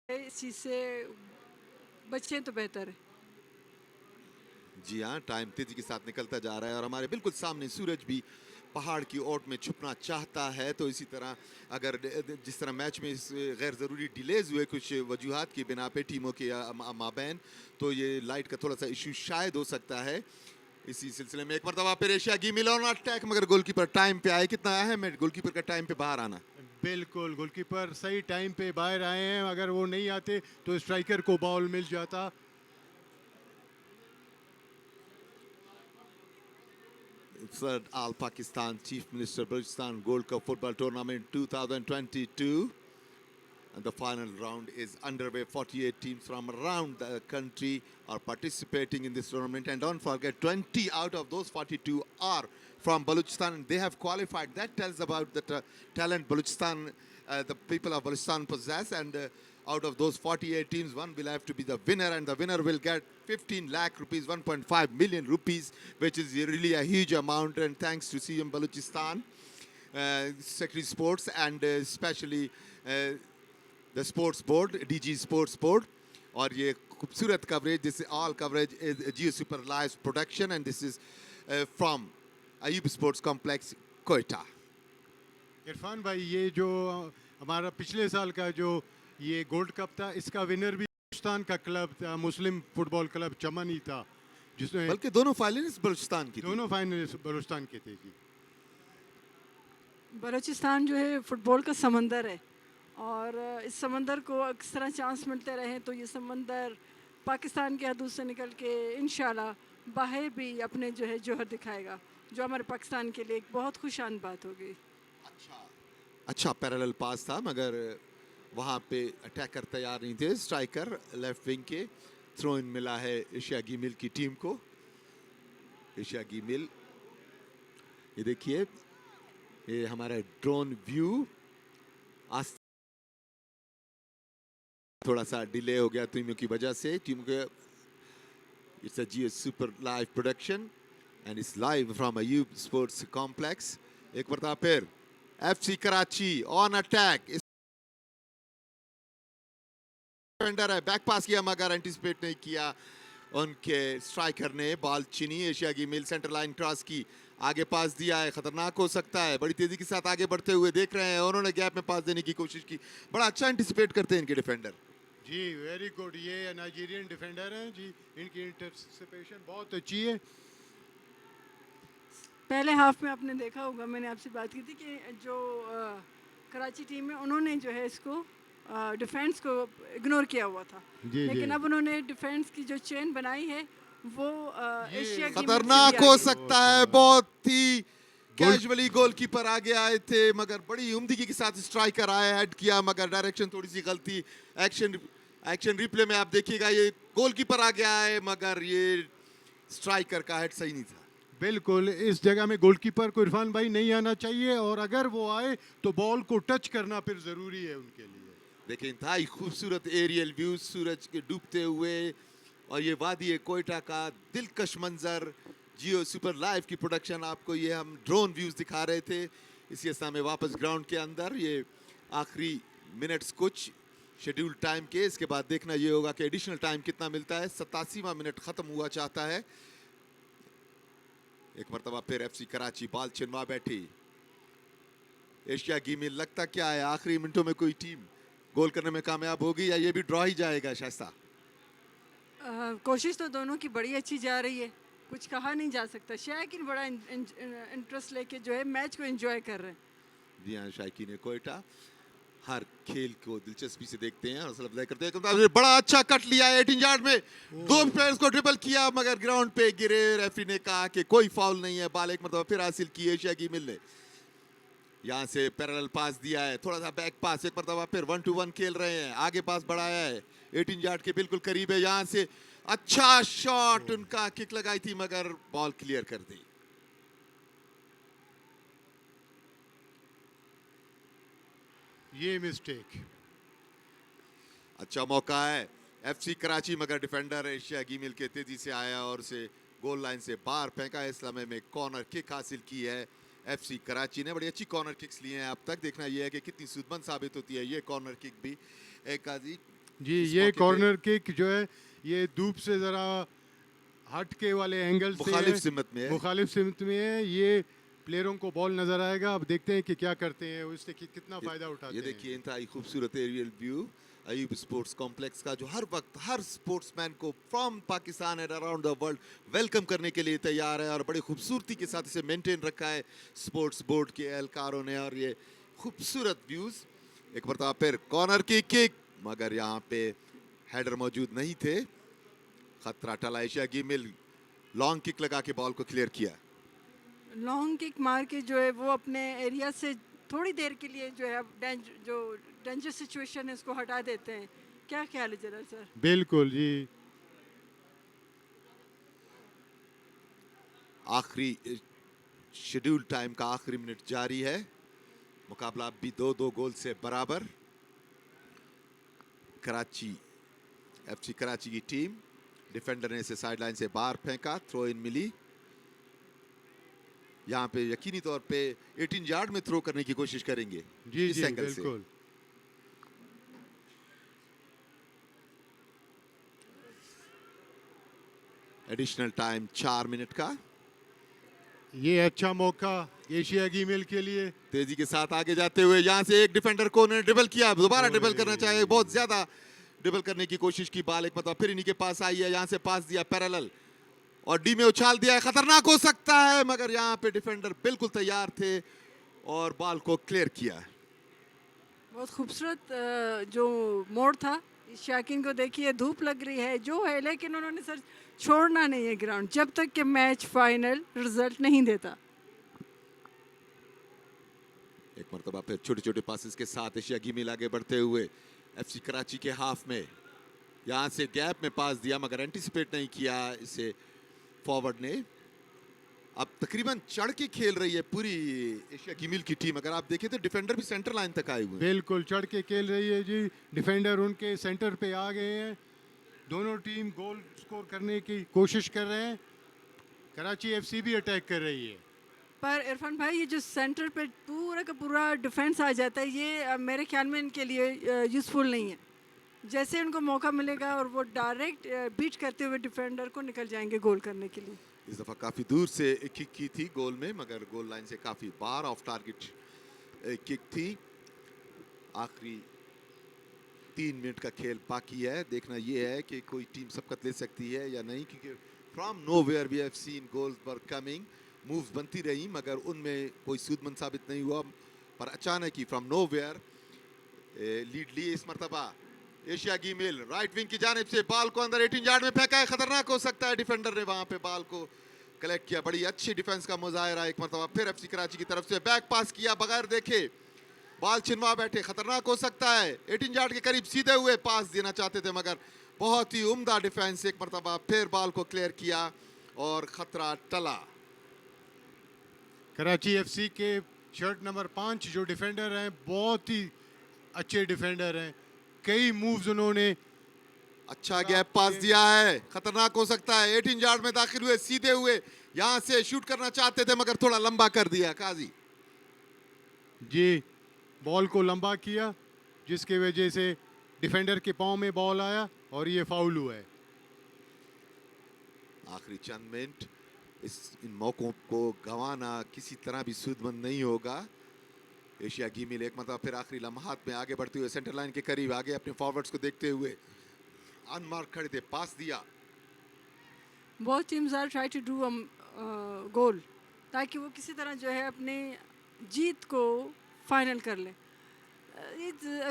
इस चीज़ से बचें तो बेहतर है। जी हाँ, टाइम तेजी के साथ निकलता जा रहा है और हमारे बिल्कुल सामने सूरज भी पहाड़ की ओट में छुपना चाहता है। तो इसी तरह अगर जिस तरह मैच में इस गैर ज़रूरी डिलेज हुए कुछ वजूहात की बिना पे टीमों के माबैन, तो ये लाइट का थोड़ा सा इशू शायद हो सकता है। इसी सिलसिले में एक मरतबा फिर एशिया गेमिल ऑन अटैक, मगर गोलकीपर टाइम पे आए। कितना अहम है गोलकीपर का टाइम पे बाहर आना। बिल्कुल गोलकीपर सही टाइम पे बाहर आए हैं, अगर वो नहीं आते तो स्ट्राइकर को बॉल मिल जाता। Third Al Pakistan Chief Minister Balochistan Gold Cup Football Tournament 2022, and the final round is underway. 48 teams from around the country are participating in this tournament, and don't forget 20 out of those 42 are from Balochistan and they have qualified. That tells about the talent Balochistan, the people of Balochistan possess, and out of those 48 teams, one will have to be the winner, and the winner will get 15 lakh rupees, 1.5 million rupees, which is really a huge amount. And thanks to CM Balochistan, Secretary Sports, and especially the Sports Board, DG Sports Board. और ये खूबसूरत coverage, this is all coverage is Geo Super Live production, and this is from Ayub Sports Complex, Quetta. Irfan भाई, ये जो हमारा पिछले साल का जो ये गोल्ड कप था, इसका विनर भी बलूचिस्तान का क्लब था, मुस्लिम फुटबॉल क्लब चमन ही था, जिसमें बल्कि दोनों फाइनलिस्ट बलूचिस्तान की थी। दोनों फाइनलिस्ट बलूचिस्तान के थे जी। बलूचिस्तान जो है फुटबॉल का समंदर है और इस समंदर को इस तरह चांस मिलते रहे तो ये समंदर पाकिस्तान के हदूद से निकल के इंशाल्लाह बाहर भी अपने जो है जोहर दिखाएगा, जो हमारे पाकिस्तान के लिए एक बहुत खुशान बात होगी। अच्छा पैरेलल पास था मगर वहाँ पे अटैकर तैयार नहीं थे। स्ट्राइकर लेफ्ट विंग के थ्रो इन मिला है एशिया गेमिल की टीम को। एशिया की मिल, ये देखिए, ये हमारा ड्रोन व्यू आज थोड़ा सा डिले हो गया टीमों की वजह से। टीम के it's a Jio super live production and it's live from Ayub sports complex. एक बार फिर FC Karachi on attack, defender है, बैक पास किया मगर एंटिसिपेट नहीं किया उनके स्ट्राइकर ने। बॉल चीनी, एशिया की मिल सेंटर लाइन क्रॉस की, आगे पास दिया है, खतरनाक हो सकता है। बड़ी तेजी के साथ आगे बढ़ते हुए देख रहे हैं, उन्होंने गैप में पास देने की कोशिश की। बड़ा अच्छा एंटिसिपेट करते हैं इनके डिफेंडर जी, वेरी गुड। ये नाइजीरियन डिफेंडर हैं जी, इनकी एंटिसिपेशन बहुत अच्छी है। पहले हाफ में आपने देखा होगा, मैंने आपसे बात की थी कि जो कराची टीम है उन्होंने जो है इसको डिफेंस को इग्नोर किया हुआ था, जी, लेकिन जी। अब उन्होंने डिफेंस की जो चेन बनाई है वो ये एशिया की खतरनाक हो सकता है। बहुत ही कैजुअली गोलकीपर आगे आए थे मगर बड़ी उम्दगी के साथ स्ट्राइकर आया, हेड किया मगर डायरेक्शन थोड़ी सी गलती। एक्शन रिप्ले में आप देखिएगा, ये गोलकीपर आगे आए मगर ये स्ट्राइकर का हेड सही नहीं था। बिल्कुल, इस जगह में गोलकीपर को इरफान भाई नहीं आना चाहिए, और अगर वो आए तो बॉल को टच करना फिर ज़रूरी है उनके लिए। देखिए इंतहाई खूबसूरत एरियल व्यू, सूरज के डूबते हुए और ये वादी कोयटा का दिलकश मंजर। जियो सुपर लाइव की प्रोडक्शन आपको ये हम ड्रोन व्यूज दिखा रहे थे। इसी अवस्था में वापस ग्राउंड के अंदर ये आखिरी मिनट्स कुछ शेड्यूल टाइम के, इसके बाद देखना ये होगा कि एडिशनल टाइम कितना मिलता है। 87वां मिनट खत्म हुआ चाहता है। एक मरतबा फिर एफसी कराची बॉल छिनवा बैठी। एशिया की में लगता क्या है आखिरी मिनटों में कोई टीम गोल करने में कामयाब होगी या ये भी ड्रॉ ही जाएगा शाइस्ता? कोशिश तो दोनों की बड़ी अच्छी जा रही है, कुछ कहा नहीं जा सकता। शायकीन बड़ा इंटरेस्ट लेके जो है मैच को एंजॉय कर रहे हैं। जी हाँ, शायकीन कोयटा हर खेल को दिलचस्पी से देखते हैं और हौसला अफजाई करते हैं। बड़ा अच्छा कट लिया है 18 यार्ड में, दो प्लेयर्स को ट्रिपल किया मगर ग्राउंड पे गिरे। रेफरी ने कहा कि कोई फाउल नहीं है। बॉल एक मरतबा फिर हासिल की एशिया की मिल ने। यहाँ से पैरेलल पास दिया है, थोड़ा सा बैक पास, एक मरतबा फिर 1-2-1 खेल रहे हैं। आगे पास बढ़ाया है, 18 यार्ड के बिल्कुल करीब है। यहाँ से अच्छा शॉट, उनका किक लगाई थी मगर बॉल क्लियर कर दी। ये मिस्टेक। अच्छा मौका है एफसी कराची मगर डिफेंडर एशिया की मिल के तेजी से आया और उसे गोल लाइन से बाहर फेंका। इस समय में कॉर्नर किक हासिल की है एफसी कराची ने। बड़ी अच्छी कॉर्नर किक्स लिए हैं अब तक। देखना यह है कि कितनी सूदमंद साबित होती है ये कॉर्नर किक भी। एक काजी जी, ये कॉर्नर किक जो है ये धूप से ज़रा हट के वाले एंगल से मुखालिफ सिमत में है। मुखालिफ सिमत में है। ये प्लेयरों को बॉल नज़र आएगा। अब देखते हैं कि क्या करते हैं, उससे कितना फ़ायदा उठाते हैं। ये देखिए इंतहाई खूबसूरत aerial view Ayub sports complex का, जो हर वक्त हर स्पोर्ट्समैन को from Pakistan and around the world welcome करने के लिए तैयार है और बड़ी खूबसूरती के साथ इसे मेंटेन रखा है स्पोर्ट्स बोर्ड के एहलकारों ने। और ये खूबसूरत व्यूज। एक बार फिर कॉर्नर की किक मगर यहाँ पे हेडर मौजूद नहीं थे। खतरा टला, एशिया की मिल लॉन्ग किक लगा के बॉल को क्लियर किया। लॉन्ग किक मार के जो है वो अपने एरिया से थोड़ी देर के लिए जो है जो डेंजर सिचुएशन है उसको हटा देते हैं। क्या ख्याल है जरा सर? बिल्कुल जी। आखिरी शेड्यूल टाइम का आखिरी मिनट जारी है। मुकाबला अब भी 2-2 गोल से बराबर। कराची एफसी कराची की टीम, डिफेंडर ने इसे साइडलाइन से बाहर फेंका, थ्रो इन मिली। यहाँ पे यकीनी तौर पे 18 यार्ड में थ्रो करने की कोशिश करेंगे जी इस जी एंगल से। बिल्कुल। एडिशनल टाइम 4 मिनट का। ये अच्छा मौका एशिया की मिल के लिए। तेजी के साथ आगे जाते हुए यहाँ से एक डिफेंडर को उन्होंने ड्रिबल किया, दोबारा ड्रिबल करना चाहिए, बहुत ज्यादा ड्रिबल करने की कोशिश की। बाल एक मतलब फिर इन्हीं के पास आई है, यहाँ से पास दिया पैरेलल और डी में उछाल दिया है। खतरनाक हो सकता है मगर यहाँ पे डिफेंडर बिल्कुल तैयार थे और बॉल को क्लियर किया। बहुत खूबसूरत जो मोड़ था। शाकिन को देखिए धूप लग रही है जो है, लेकिन उन्होंने सर छोड़ना नहीं है ग्राउंड जब तक कि मैच फाइनल रिजल्ट नहीं देता। एक मरतबा फिर छोटे छोटे पासेस के साथ एशिया की मिल आगे बढ़ते हुए एफसी कराची के हाफ में यहाँ से गैप में पास दिया मगर एंटिसिपेट नहीं किया इसे फॉरवर्ड ने। अब तकरीबन चढ़ के खेल रही है पूरी एशिया गिमिल की टीम। अगर आप देखें तो डिफेंडर भी सेंटर लाइन तक आए हुए हैं। बिल्कुल चढ़ के खेल रही है जी, डिफेंडर उनके सेंटर पे आ गए हैं। दोनों टीम गोल स्कोर करने की कोशिश कर रहे हैं। कराची एफसी भी अटैक कर रही है। पर इरफान भाई, ये जो सेंटर पे पूरा का पूरा डिफेंस आ जाता है, ये मेरे ख्याल में इनके लिए यूज़फुल नहीं है। जैसे उनको मौका मिलेगा और वो डायरेक्ट बीट करते हुए डिफेंडर को निकल जाएंगे गोल करने के लिए। इस दफा काफी दूर से किक की थी गोल में, मगर गोल लाइन से काफी बार ऑफ टारगेट किक थी। आखिरी 3 मिनट का खेल बाकी है। देखना ये है कि कोई टीम सबकत ले सकती है या नहीं, क्योंकि from nowhere we have seen goals were coming, moves बनती रही मगर उनमें कोई सूदमंद साबित नहीं हुआ। पर अचानक ही फ्रॉम नोवेयर लीड ली इस मरतबा एशिया गिमिल। राइट विंग की जानिब से बॉल को अंदर 18 यार्ड में फेंका है, खतरनाक हो सकता है। डिफेंडर ने वहां पे बॉल को कलेक्ट किया। बड़ी अच्छी डिफेंस का मुजाहिरा एक मरतबा फिर एफसी कराची की तरफ से। बैक पास किया बगैर देखे, बॉल छिनवा बैठे, खतरनाक हो सकता है। 18 यार्ड के करीब सीधे हुए पास देना चाहते थे मगर बहुत ही उम्दा डिफेंस। एक मरतबा फिर बॉल को क्लियर किया और खतरा टला। कराची एफसी के शर्ट नंबर 5 जो डिफेंडर हैं, बहुत ही अच्छे डिफेंडर हैं। कई मूव्स उन्होंने अच्छा गैप पास दिया है, खतरनाक हो सकता है। 18 यार्ड में दाखिल हुए, सीधे हुए, यहां से शूट करना चाहते थे मगर थोड़ा लंबा कर दिया काजी जी। बॉल को लंबा किया जिसकी वजह से डिफेंडर के पांव में बॉल आया और ये फाउल हुआ है। आखिरी चंद मिनट, इन मौकों को गंवाना किसी तरह भी सूदमंद नहीं होगा। एशिया गिमिल एक मतलब फिर आखिरी लम्हात में आगे बढ़ते हुए सेंटर लाइन के करीब आगे अपने फॉरवर्ड्स को देखते हुए अनमार्क खड़े थे, पास दिया। बहुत teams are try to do goal ताकि वो किसी तरह जो है अपने जीत को फाइनल कर ले।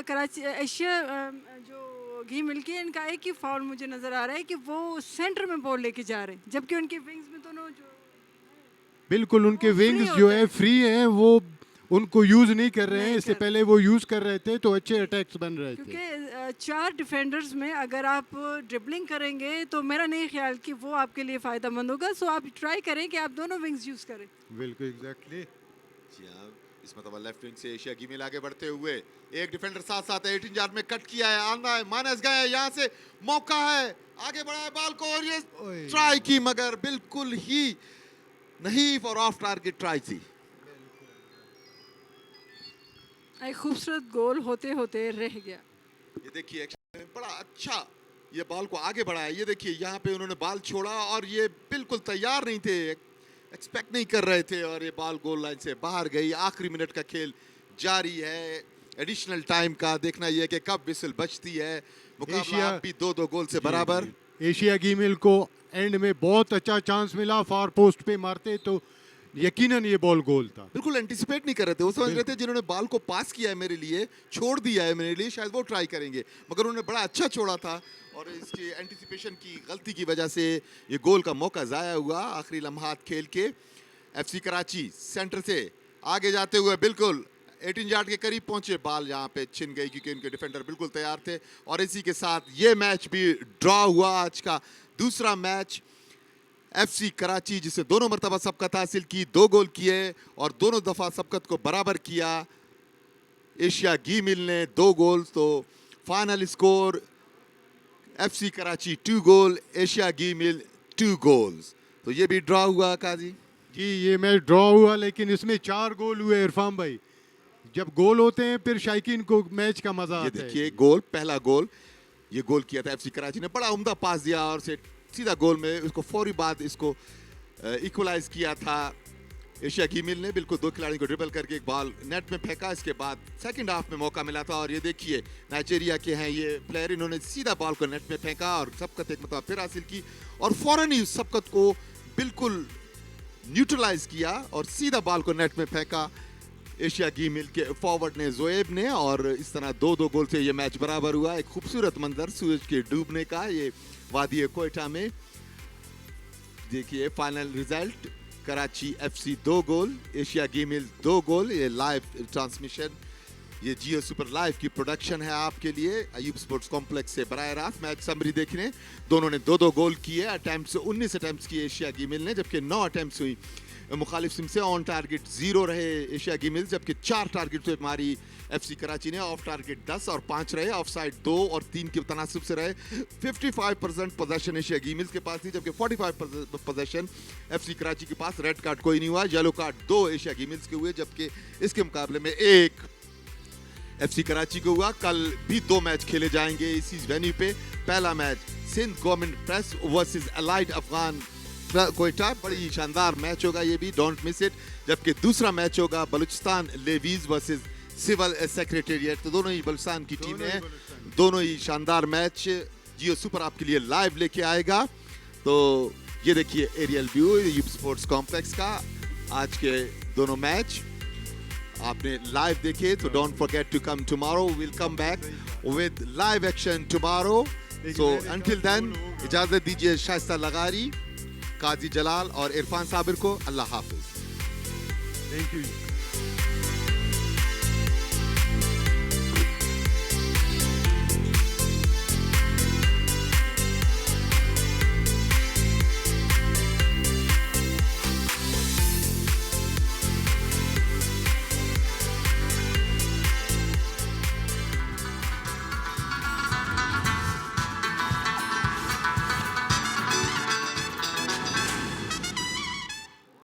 कराची एशिया जो घी मिलके इनका एक ही फाउल मुझे नज़र आ रहा है कि वो सेंटर में बॉल लेके जा रहे हैं, जबकि उनके विंग्स में दोनों जो बिल्कुल उनके वो free विंग्स होते जो है हैं। फ्री हैं, वो उनको यूज नहीं कर रहे हैं। नहीं इससे कर- पहले वो यूज कर रहे थे तो अच्छे अटैक्स बन रहे थे। क्योंकि 4 डिफेंडर्स में अगर आप ड्रिबलिंग करेंगे तो मेरा नहीं ख्याल कि वो आपके लिए फ़ायदेमंद होगा। सो आप ट्राई करें कि आप दोनों विंग्स यूज़ करें। बिल्कुल एग्जैक्टली। जी हाँ, इस मतलब लेफ्ट विंग से एशिया गिमिल आगे बढ़ते हुए एक डिफेंडर साथ साथ है। 18 यार्ड में कट किया है, आंदा है, मानस गए, यहाँ से मौका है, आगे बढ़ा है बॉल को और ये ओए। ट्राई की मगर बिल्कुल ही नहीं फॉर ऑफ टारगेट ट्राई थी। एक खूबसूरत गोल होते होते रह गया। ये देखिए एक्शन में बड़ा अच्छा ये बॉल को आगे बढ़ाया। ये देखिए यहाँ पे उन्होंने बॉल छोड़ा और ये बिल्कुल तैयार नहीं थे, एक्सपेक्ट नहीं कर रहे थे और ये बॉल गोल लाइन से बाहर गई। आखिरी मिनट का खेल जारी है, एडिशनल टाइम का देखना ये है कि कब विसल बजती है। मुकाबला एशिया- अब भी 2-2 गोल से बराबर। एशिया गिमिल को एंड में बहुत अच्छा चांस मिला, फार पोस्ट पे मारते तो यकीनन ये बॉल गोल था। बिल्कुल एंटिसिपेट नहीं कर रहे थे, वो समझ रहे थे जिन्होंने बॉल को पास किया है मेरे लिए, छोड़ दिया है मेरे लिए, शायद वो ट्राई करेंगे, मगर उन्होंने बड़ा अच्छा छोड़ा था और इसकी एंटिसिपेशन की गलती की वजह से ये गोल का मौका ज़ाया हुआ। आखिरी लम्हात खेल के एफसी कराची सेंटर से आगे जाते हुए बिल्कुल 18 यार्ड के करीब पहुंचे, बॉल यहाँ पे छिन गई क्योंकि उनके डिफेंडर बिल्कुल तैयार थे। और इसी के साथ ये मैच भी ड्रॉ हुआ। आज का दूसरा मैच एफसी कराची जिसे दोनों मरतबा सबकत हासिल की, 2 गोल किए और दोनों दफा सबकत को बराबर किया। एशिया गिमिल ने 2 गोल, तो फाइनल स्कोर एफसी कराची 2 गोल, एशिया गिमिल 2 गोल्स। तो ये भी ड्रॉ हुआ काजी जी। ये मैच ड्रॉ हुआ लेकिन इसमें 4 गोल हुए इरफान भाई। जब गोल होते हैं फिर शायकीन को मैच का मजा ये आता है। देखिए गोल, पहला गोल ये गोल किया था एफसी कराची ने, बड़ा उम्दा पास दिया और से सीधा गोल में उसको फौरी बाद इसको इक्वलाइज किया था एशिया गिमिल ने। बिल्कुल 2 खिलाड़ियों को ड्रिबल करके एक बॉल नेट में फेंका। इसके बाद सेकंड हाफ में मौका मिला था और ये देखिए नाइजीरिया के हैं ये प्लेयर, इन्होंने सीधा बॉल को नेट में फेंका और सबकत एक मतलब फिर हासिल की और फौरन ही उस सबकत को बिल्कुल न्यूट्रलाइज किया और सीधा बॉल को नेट में फेंका एशिया गिमिल के फॉरवर्ड ने, जोएब ने, और इस तरह 2-2 गोल से ये मैच बराबर हुआ। एक खूबसूरत मंजर सूरज के डूबने का ये वादी कोयटा में। देखिए फाइनल रिजल्ट, कराची एफसी 2 गोल, एशिया गिमिल 2 गोल। ये लाइव ट्रांसमिशन, ये जियो सुपर लाइव की प्रोडक्शन है आपके लिए अयूब स्पोर्ट्स कॉम्प्लेक्स से बराह रास्त मैच समरी देखने। दोनों ने 2-2 गोल किए। अटेम्प्ट्स 19 अटेम्प्ट्स किए एशिया गिमिल ने, जबकि 9 अटेम्प्ट्स हुई मुखालिफ टीम से। ऑन टारगेट 0 रहे एशिया गेम्स, जबकि 4 टारगेट पे मारी एफसी कराची ने। ऑफ टारगेट 10 और 5 रहे, ऑफ साइड 2 और 3 के तनासब से रहे। 55% पोजेशन एशिया गेम्स के पास थी, जबकि 45% पोजेशन एफसी कराची के पास। रेड कार्ड कोई नहीं हुआ, येलो कार्ड 2 एशिया गेम्स के हुए, जबकि इसके मुकाबले में 1 एफसी कराची को हुआ। कल भी 2 मैच खेले जाएंगे इसी वेन्यू पे। पहला match Sindh government press versus allied Afghan Quetta, बड़ी शानदार मैच होगा ये भी, डोंट मिस इट। जबकि दूसरा मैच होगा Balochistan levies versus civil secretariat. तो दोनों ही बलूचिस्तान की टीम है, दोनों ही शानदार मैच जियो सुपर आपके लिए लाइव लेके आएगा। तो ये देखिए aerial view Ayub sports complex का, आज के दोनों मैच आपने लाइव देखे। तो don't forget to come tomorrow, will come back with live action tomorrow. So until then इजाजत दीजिए शाइस्ता लगारी, काजी जलाल और इरफान साबिर को। अल्लाह हाफिज। Thank you.